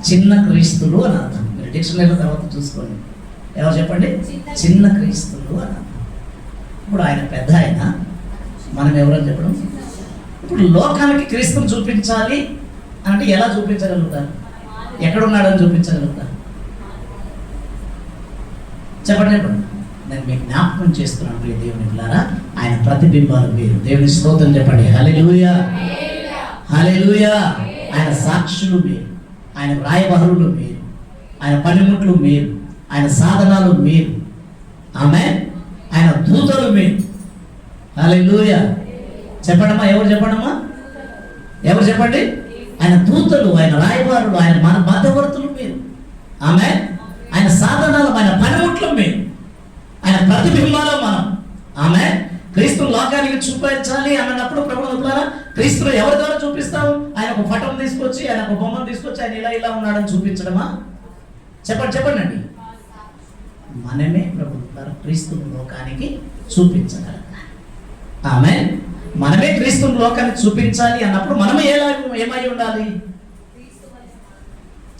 చిన్న క్రీస్తులు అని అర్థం. మీరు డిక్షనరీలో తర్వాత చూసుకోండి. ఎవరు చెప్పండి? చిన్న క్రీస్తులు అని అర్థం. ఇప్పుడు ఆయన పెద్ద ఆయన, మనం ఎవరని చెప్పడం? ఇప్పుడు లోకానికి క్రీస్తుని చూపించాలి అంటే ఎలా చూపించగలుగుతారు? ఎక్కడున్నాడని చూపించగలుగుతారు? చెప్పండి చెప్పండి. నేను మీకు జ్ఞాపకం చేస్తున్నాను ప్రియ దేవుని బిడ్డలారా, ఆయన ప్రతిబింబాలు మీరు. దేవుని స్తోత్రం చెప్పండి. హల్లెలూయా, హల్లెలూయా. ఆయన సాక్షులు మీరు, ఆయన రాయబారులు మీరు, ఆయన పనిముట్లు మీరు, ఆయన సాధనాలు మీరు. ఆమేన్. ఆయన దూతలు మీరు. హల్లెలూయా. చెప్పండమ్మా, ఎవరు చెప్పండమ్మా? ఎవరు చెప్పండి? ఆయన దూతలు, ఆయన రాయబారులు, ఆయన మన మధ్యవర్తులు మీరు. ఆమేన్. ఆయన సాధనాలు, ఆయన పనిముట్లు మీరు, ఆయన ప్రతిబింబాలు మనం. ఆమేన్. క్రీస్తును లోకానికి చూపించాలి అన్నప్పుడు ప్రభుత్వారా క్రీస్తును ఎవరి ద్వారా చూపిస్తావు? ఆయన ఒక పటం తీసుకొచ్చి, ఆయన ఒక బొమ్మను తీసుకొచ్చి ఆయన ఇలా ఇలా ఉన్నాడని చూపించడమా? చెప్పండి చెప్పండి అండి. మనమే ప్రభుత్వారా క్రీస్తును లోకానికి చూపించగలగాలి. ఆమేన్. మనమే క్రీస్తును లోకానికి చూపించాలి అన్నప్పుడు మనమే ఏమై ఉండాలి?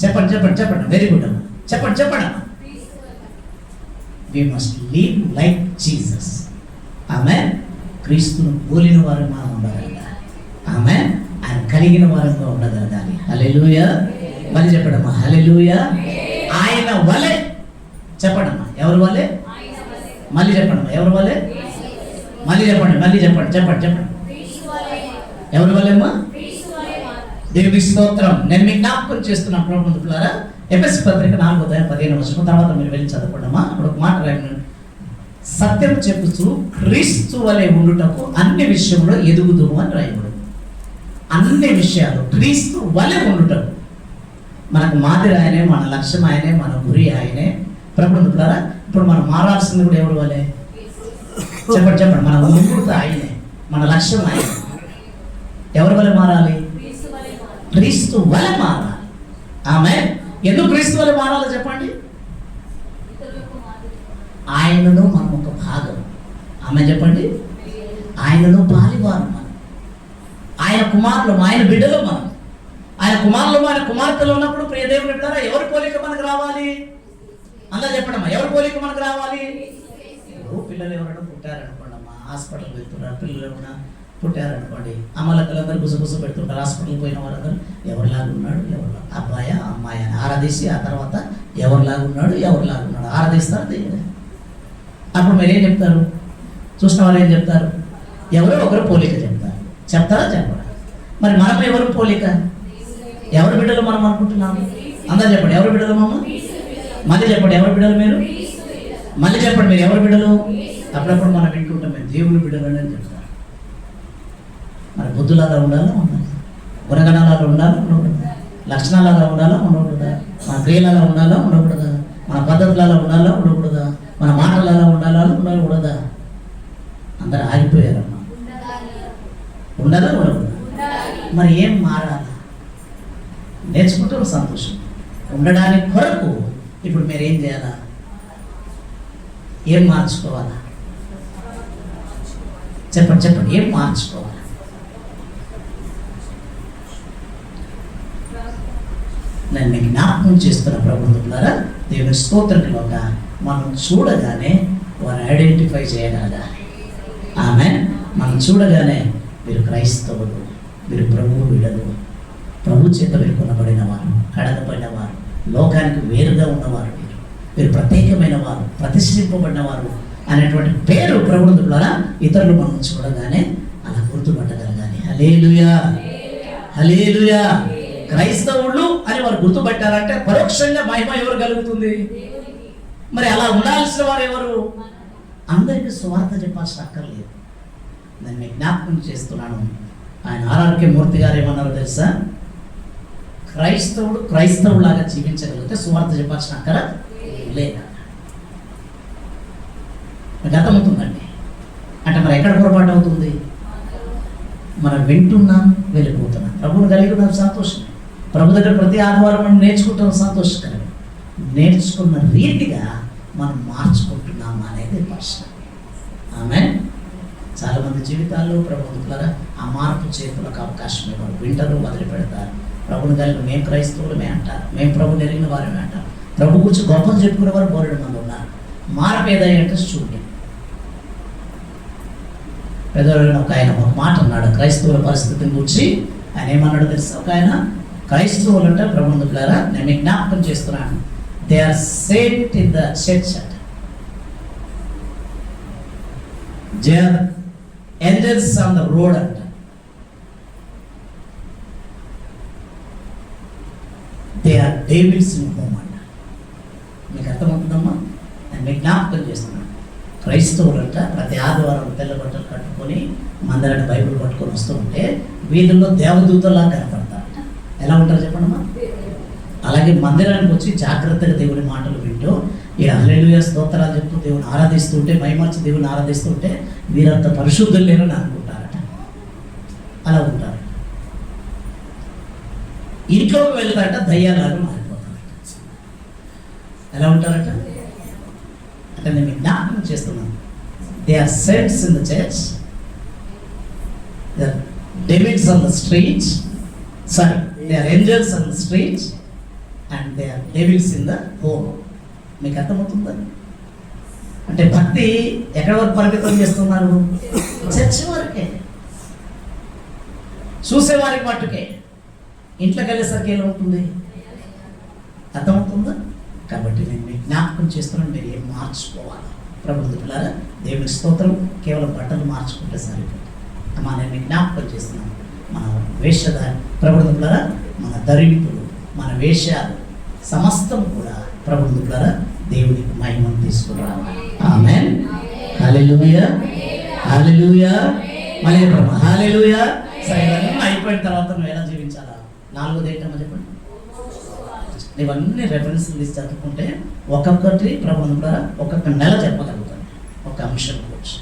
చెప్పండి చెప్పండి చెప్పండి. వెరీ గుడ్ అమ్మా. చెప్పండి చెప్పండి అమ్మా. We must live like Jesus. ఆమేన్. క్రీస్తును పోలిన వారు మనం ఉండగలగాలి. ఆమేన్. ఆయన కలిగిన వారంగా ఉండగలగాలి. హల్లెలూయా. మళ్ళీ చెప్పడమ్మా, హల్లెలూయా. ఆయన వలె. చెప్పండమ్మా, ఎవరి వలె? మళ్ళీ చెప్పండమ్మా, ఎవరి వలె? మళ్ళీ చెప్పండి, మళ్ళీ చెప్పండి, చెప్పండి చెప్పండి. ఎవరి వలెమ్మా? దేవుని స్తోత్రం. నేను మీకు జ్ఞాపకం చేస్తున్నాను ప్రభుత్వారా, ఎఫెసీ పత్రిక 4:15 తర్వాత మీరు వెళ్ళి చదవడమా. అప్పుడు ఒక మాట రాయండి. సత్యం చెప్పుతూ క్రీస్తు వలె ఉండుటకు అన్ని విషయంలో ఎదుగుదుము అని రాయబడు. అన్ని విషయాలు క్రీస్తు వలె ఉండుటకు. మనకు మాదిరి ఆయనే, మన లక్ష్యం ఆయనే, మన గురి ఆయనే. ప్రభుత్వారా ఇప్పుడు మనం మారాల్సింది కూడా ఎవరి వలె? చెప్పండి చెప్పండి. మన ముందు ఆయనే, మన లక్ష్యం ఆయనే. ఎవరి వలె మారాలి? క్రీస్తు వలె మారాలి. ఆమేన్. ఎందుకు క్రీస్తు వలె మారాలో చెప్పండి. ఆయనలో మనం ఒక భాగం. ఆమె చెప్పండి. ఆయనలో పాలివారు మనం, ఆయన కుమారులు, ఆయన బిడ్డలు మనం. ఆయన కుమారులు, ఆయన కుమార్తెలు ఉన్నప్పుడు ప్రియ దేవుని బిడ్డలారా ఎవరి పోలిక మనకు రావాలి? అందరూ చెప్పండమ్మా, ఎవరి పోలిక మనకు రావాలి? పిల్లలు ఎవరైనా పుట్టారనుకోండమ్మా, హాస్పిటల్కి వెళ్తున్నారు, పిల్లలు ఏమన్నా పుట్టారనుకోండి, అమ్మలక్కలందరూ గుసగుస పెడుతుంటారు. హాస్పిటల్కి పోయిన వాళ్ళందరూ ఎవరిలాగా ఉన్నాడు, ఎవరిలా అబ్బాయా అమ్మాయి అని ఆరాధించి ఆ తర్వాత ఎవరిలాగా ఉన్నాడు ఆరాధిస్తారు దేవుడు. అప్పుడు మీరు ఏం చెప్తారు? చూసిన వాళ్ళు ఏం చెప్తారు? ఎవరో ఒకరు పోలిక చెప్తారా చెప్పరా? మరి మనం ఎవరు పోలిక? ఎవరి బిడ్డలు మనం అనుకుంటున్నాము? అందరూ చెప్పండి, ఎవరి బిడ్డలు మామ? మళ్ళీ చెప్పండి, ఎవరి బిడ్డలు మీరు? మళ్ళీ చెప్పండి, మీరు ఎవరి బిడ్డలు? అప్పుడప్పుడు మనం వింటుంటాం, మేము దేవుని బిడ్డలు అని చెప్తారు. మరి బుద్ధులాగా ఉండాలా గుణగణాలాగా ఉండాలా ఉండకూడదా? లక్షణాలాగా ఉండాలా ఉండకూడదా? మన క్రియలాగా ఉండాలా ఉండకూడదా? మన పద్ధతులలో ఉండాలా ఉండకూడదా? మన మాటలలో ఉండాలా ఉండకూడదా? అందరూ ఆగిపోయారమ్మా. ఉండాలా ఉండకూడదా? మరి ఏం మారాలా? నేర్చుకుంటాం సంతోషం. ఉండడానికి కొరకు ఇప్పుడు మీరు ఏం చేయాలా? ఏం మార్చుకోవాలా? చెప్పండి, ఏం మార్చుకోవాలా? నేను మీకు జ్ఞాపకం చేస్తున్న ప్రభుత్వారా, దేవుని స్తోత్రంలోగా మనం చూడగానే వారు ఐడెంటిఫై చేయగలగాలి. ఆమె మనం చూడగానే మీరు క్రైస్తవులు, మీరు ప్రభువు బిడ్డలు, ప్రభు చేత మీరు కొనబడిన వారు, కడగబడిన వారు, లోకానికి వేరుగా ఉన్నవారు, మీరు ప్రత్యేకమైన వారు, ప్రతిష్ఠింపబడిన వారు అనేటువంటి పేరు ప్రభువు ద్వారా ఇతరులు మనం చూడగానే అలా గుర్తుపట్టగలగాలి. హల్లెలూయా, హల్లెలూయా. క్రైస్తవులు అని వారు గుర్తుపట్టారంటే పరోక్షంగా మహిమ ఎవరు కలుగుతుంది? మరి అలా ఉండాల్సిన వారు ఎవరు? అందరికీ సువార్త చెప్పాల్సిన అక్కర్లేదు. నేను మీకు జ్ఞాపకం చేస్తున్నాను, ఆయన ఆర్ఆర్కే మూర్తి గారు ఏమన్నారో తెలుసా? క్రైస్తవులాగా జీవించగలిగితే సువార్త చెప్పాల్సిన అక్కర లేదా? గతమవుతుందండి అంటే మరి ఎక్కడ పొరపాటు అవుతుంది? మనం వింటున్నాం, వెళ్ళిపోతున్నాం, ప్రభువుని కలిగి ఉన్నాం, సంతోషం. ప్రభు దగ్గర ప్రతి ఆదివారం మనం నేర్చుకుంటాం, సంతోషకరం. నేర్చుకున్న రీతిగా మనం మార్చుకుంటున్నామా అనేది ప్రశ్న. ఆమె చాలా మంది జీవితాల్లో ప్రభు ద్వారా ఆ మార్పు చేతులకు అవకాశం ఇవ్వరు, వింటారు, వదిలిపెడతారు. ప్రభుని కలిగి మేము క్రైస్తవులమే అంటారు, మేము ప్రభు ఎరిగిన వారమే అంటారు. ప్రభు గురించి గొప్పలు చెప్పుకునే వారు బోరెడు మంది ఉన్నారు. మార్పు ఏదంటే చూడండి. పెద్దవాళ్ళని ఒక ఆయన ఒక మాట అన్నాడు క్రైస్తవుల పరిస్థితిని గురించి. ఆయన ఏమన్నాడు తెలుసా? ఒక ఆయన క్రైస్తవులు అంటే ప్రభుత్వ ద్వారా నేను మీకు జ్ఞాపకం చేస్తున్నాను, they are sat in the church అంట, they are angels on the road అంట, they are devils in home అంట. మీకు అర్థమవుతుందమ్మా? నేను మీకు జ్ఞాపకం చేస్తున్నాను, క్రైస్తవులంట ప్రతి ఆదివారం తెల్ల బట్టలు కట్టుకొని మందిరాన్ని బైబిల్ పట్టుకొని వస్తూ ఉంటే వీధుల్లో దేవదూతలా కనపడతారట. ఎలా ఉంటారు చెప్పండమ్మా? అలాగే మందిరానికి వచ్చి జాగ్రత్తగా దేవుని మాటలు వింటూ ఈ హల్లెలూయా స్తోత్రాలు చెప్తూ దేవుని ఆరాధిస్తుంటే, మైమర్చి దేవుని ఆరాధిస్తుంటే వీరంత పరిశుద్ధులు లేరని అనుకుంటారట. అలా ఉంటారు. ఇంట్లోకి వెళ్తారట దయ్యాలాగా మారిపోతారట. ఎలా ఉంటారట అంటే నేను జ్ఞాపకం చేస్తున్నాను, they are saints in the church, they are devils on the streets, sorry they are angels on the streets and they are devils in the home. మీకు అర్థమవుతుందా? అంటే భక్తి ఎక్కడి వరకు పరిమితం చేస్తున్నారు? చర్చ్ వరకే, చూసేవారికి మట్టుకే. ఇంట్లోకి వెళ్ళేసరికి ఎలా ఉంటుంది? అర్థమవుతుందా? కాబట్టి నేను మీకు జ్ఞాపకం చేస్తున్నాను, మీరు ఏం మార్చుకోవాలి. ప్రభుత్వ పిల్లరా, దేవుని స్తోత్రం. కేవలం బట్టలు మార్చుకుంటే సరిపోతుంది అమ్మా. నేను మీకు జ్ఞాపకం చేస్తున్నాను, మన వేషధారి ప్రభుత్వ పిల్లరా, మన ధరింపులు, మన వేషాలు సమస్తం కూడా ప్రభుత్వ పిల్లరా దేవునికి మహిమను తీసుకురావాలి. ఆమేన్, హల్లెలూయా, హల్లెలూయా. మళ్ళీ ప్రభు హల్లెలూయా. సరే, అయిపోయిన తర్వాత నువ్వు ఎలా జీవించాలా? 4ది ఏంటమ్మా చెప్పండి. ఇవన్నీ రెఫరెన్స్ లిస్ట్ చదువుకుంటే ఒక్కొక్కటి ప్రభుత్వం ద్వారా ఒక్కొక్క నెల చెప్పగలుగుతాను, ఒక అంశం గురించి.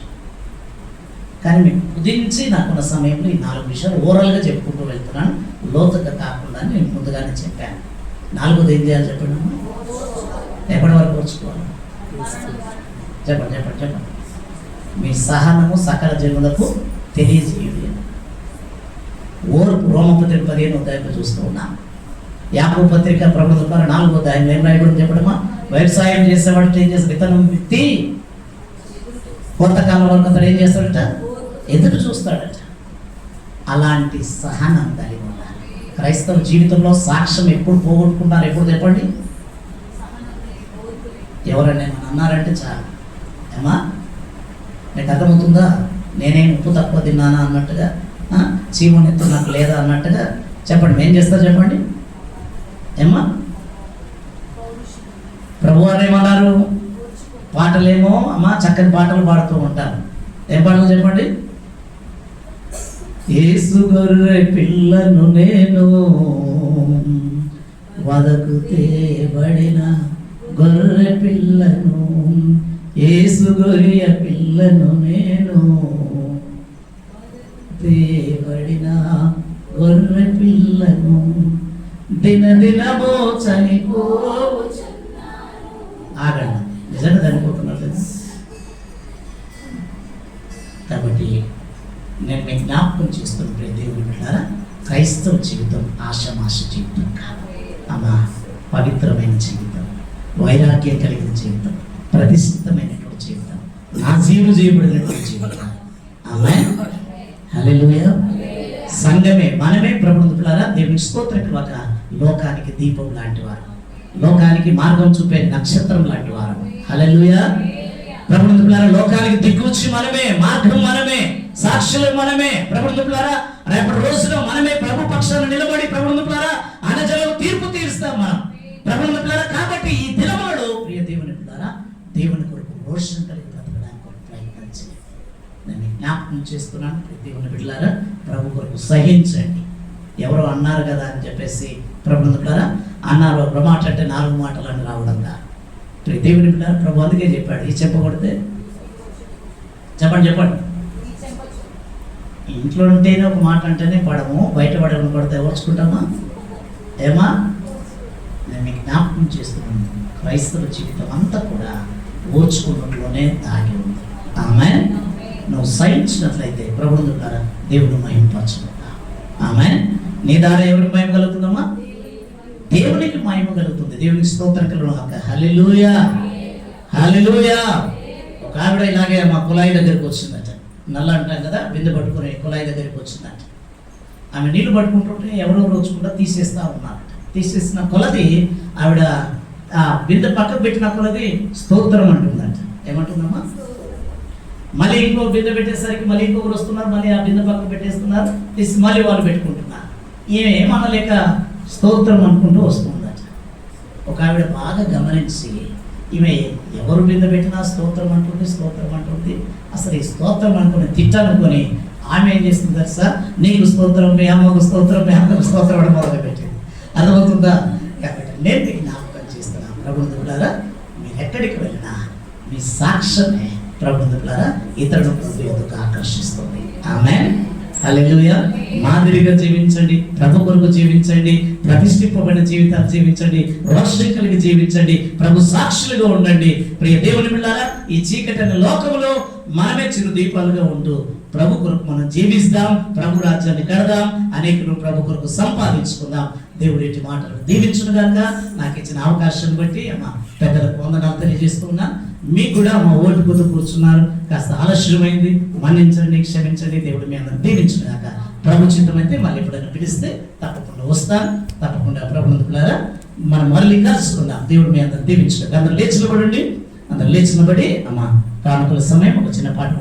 కానీ మీకు కుదించి నాకున్న సమయంలో ఈ 4 విషయాలు ఓవరాల్గా చెప్పుకుంటూ వెళ్తున్నాను, లోతుగా కాకుండా నేను ముందుగానే చెప్పాను. 4ది ఏం చేయాలి చెప్పండి. ఎప్పటి వరకు వచ్చుకోవాలి? చెప్పండి. మీ సహనము సకల జనులకు తెలియజేయండి. ఓర్పు రోమపత్రిక 15వ అధ్యాయంలో చూస్తూ ఉన్నాం. యాకోబు పత్రిక ప్రభుత్వం 4వ అధ్యాయంలో ఏం రాయబడింది చెప్పడమా? వ్యవసాయం చేసేవాడు ఏం చేసే విత్తనం విత్తి కొంతకాలం వరకు అతడు ఏం చేస్తాడట? ఎదురు చూస్తాడట. అలాంటి సహనం కలిగి ఉండాలి. క్రైస్తవ జీవితంలో సాక్ష్యం ఎప్పుడు పోగొట్టుకుంటారు? ఎప్పుడు చెప్పండి? ఎవరైనా ఏమన్నా అన్నారంటే చాలు, ఏమా నీకు అర్థమవుతుందా, నేనేం ఉప్పు తక్కువ తిన్నానా అన్నట్టుగా, చీమనెత్తు నాకు లేదా అన్నట్టుగా చెప్పండి. ఏం చేస్తారు చెప్పండి? ఏమా ప్రభు అనేమన్నారు? పాటలేమో అమ్మా చక్కని పాటలు పాడుతూ ఉంటారు. ఏం పాటలు చెప్పండి? యేసు గొర్రె పిల్లను నేను, వదకు తేబడిన గొర్రె పిల్లను, యేసు గొర్రె పిల్లను నేను, తేబడిన గొర్రె పిల్లను, దినదినమో చనిపోవచ్చు. ఆగండి, నిజంగా చనిపోతున్నారు. కాబట్టి నేను మీకు జ్ఞాపకం చేస్తున్న దేవుని బిడ్డలారా, క్రైస్తవ జీవితం ఆషామాష జీవితం కాదు అమ్మా. పవిత్రమైన జీవితం, వైరాగ్యం కలిగిన జీవితం, ప్రతిష్ఠితమైనటువంటి జీవితం, నాజీరు చేయబడినటువంటి జీవితం. ఆమేన్, హల్లెలూయా. సంఘమే, మనమే ప్రభువుని బిడ్డలారా దేవునికి స్తోత్రం. ఒక లోకానికి దీపం లాంటి వారు, లోకానికి మార్గం చూపే నక్షత్రం లాంటి వారు. హల్లెలూయా. ప్రభువుని బిడ్డలారా లోకానికి దిక్కుచి మనమే, మార్గం మనమే, సాక్షులు మనమే. ప్రభువుని బిడ్డలారా రేపటి రోజున మనమే ప్రభు పక్షాన నిలబడి ప్రభువుని బిడ్డలారా అనజలకు తీర్పు తీరుస్తాం మనం, ప్రభువుని బిడ్డలారా. కాబట్టి ఈ దినములలో ప్రియ దేవుని బిడ్డలారా దేవుని కొరకు రోషం కలిగి బ్రతకడానికి ప్రయత్నం చేయండి. నేను జ్ఞాపకం చేస్తున్నాను, ప్రియ దేవుని బిడ్డలారా ప్రభు కొరకు సహించండి. ఎవరో అన్నారు కదా అని చెప్పేసి ప్రభువుని బిడ్డలారా అన్నారు, ఒక మాట అంటే 4 మాటలు అని రావడం రా. ప్రియ దేవుని బిడ్డలారా ప్రభు అందుకే చెప్పాడు, ఈ చెప్పకూడదే చెప్పండి చెప్పండి. ఇంట్లో ఉంటేనే ఒక మాట అంటేనే పడము, బయట పడడం పడితే ఓర్చుకుంటామా? ఏమా? నేను మీకు జ్ఞాపకం చేస్తున్నాను, క్రైస్తవ జీవితం అంతా కూడా ఓర్చుకున్నట్లోనే దాగి ఉంది. ఆమేన్. నువ్వు సహించినట్లయితే ప్రభువుని ద్వారా దేవుడు మహిమపరచుకుంటా. ఆమేన్. నీ ద్వారా ఎవరికి మహిమ కలుగుతుందమ్మా? దేవునికి మహిమ కలుగుతుంది. దేవునికి స్తోత్రం కలుగుగాక. హల్లెలూయా, హల్లెలూయా. ఒక ఆవిడ ఇలాగే మా కుళాయి దగ్గరికి వచ్చిందట. నల్ల అంటాం కదా, బిందె పట్టుకుని కుళాయి దగ్గరికి వచ్చిందట. ఆమె నీళ్లు పట్టుకుంటుంటే ఎవరెవరు వచ్చుకుంటా తీసేస్తా ఉన్నారట. తీసేసిన కొలది ఆవిడ ఆ బిందె పక్కకు పెట్టిన కొలది స్తోత్రం అంటుందట. ఏమంటుందమ్మా? మళ్ళీ ఇంకో బిందె పెట్టేసరికి మళ్ళీ ఇంకొకరు వస్తున్నారు, మళ్ళీ ఆ బిందె పక్కకు పెట్టేస్తున్నారు, తీసి మళ్ళీ వాళ్ళు పెట్టుకుంటున్నారు. ఏమనలేక స్తోత్రం అనుకుంటూ వస్తుందట. ఒక ఆవిడ బాగా గమనించి, ఈమె ఎవరు బిందె పెట్టినా స్తోత్రం అంటుంది, స్తోత్రం అంటుంది, అసలు ఈ స్తోత్రం అనుకుని తిట్టాలనుకొని ఆమె ఏం చేస్తుంది తెలుసా? నీకు స్తోత్రం, మీ అమ్మకు స్తోత్రం, మీ అమ్మకు స్తోత్రం అని మొదలు పెట్టింది. అర్థమవుతుందా? కాబట్టి నేను మీకు జ్ఞాపకం చేస్తున్నాను, ప్రభువుని బిడ్డలారా మీరు ఎక్కడికి వెళ్ళినా మీ సాక్ష్యమే ప్రభువుని బిడ్డలారా ఇతరులను ప్రభు యొద్దకు ఆకర్షిస్తుంది. ఆమేన్, హల్లెలూయా. మాదిరిగా జీవించండి, ప్రభు కొరకు జీవించండి, ప్రతిష్ఠింపబడిన జీవితాలు జీవించండి, రోషం కలిగి జీవించండి, ప్రభు సాక్షులుగా ఉండండి. ప్రియ దేవుని బిడ్డలారా ఈ చీకటి లోకంలో మనమే చిరు దీపాలుగా ఉంటూ ప్రభు కొరకు మనం జీవిస్తాం, ప్రభు రాజ్యాన్ని కడదాం, అనేకులు ప్రభు కొరకు సంపాదించుకుందాం. దేవుడి ఇంటి మాటలు దీవించునుగాక. నాకు ఇచ్చిన అవకాశం బట్టి అమ్మ పెద్దలకు వందనాలు తెలియజేస్తున్నా. మీకు కూడా మా ఓటు పొద్దు కూర్చున్నారు, కాస్త ఆలస్యమైంది, మన్నించండి, క్షమించండి. దేవుడు మీ అందరూ దీవించునుగాక. ప్రభు చిత్తమైతే మళ్ళీ ఎప్పుడైనా పిలిస్తే తప్పకుండా వస్తాను. తప్పకుండా ప్రభువుని బిడ్డలారా మనం మళ్ళీ కలుసుకుందాం. దేవుడు మీ అందరూ దీవించుగాక. అందరూ లేచిన పడండి, అందరూ లేచిన పడి అమ్మ కానుకల సమయం ఒక చిన్న పాట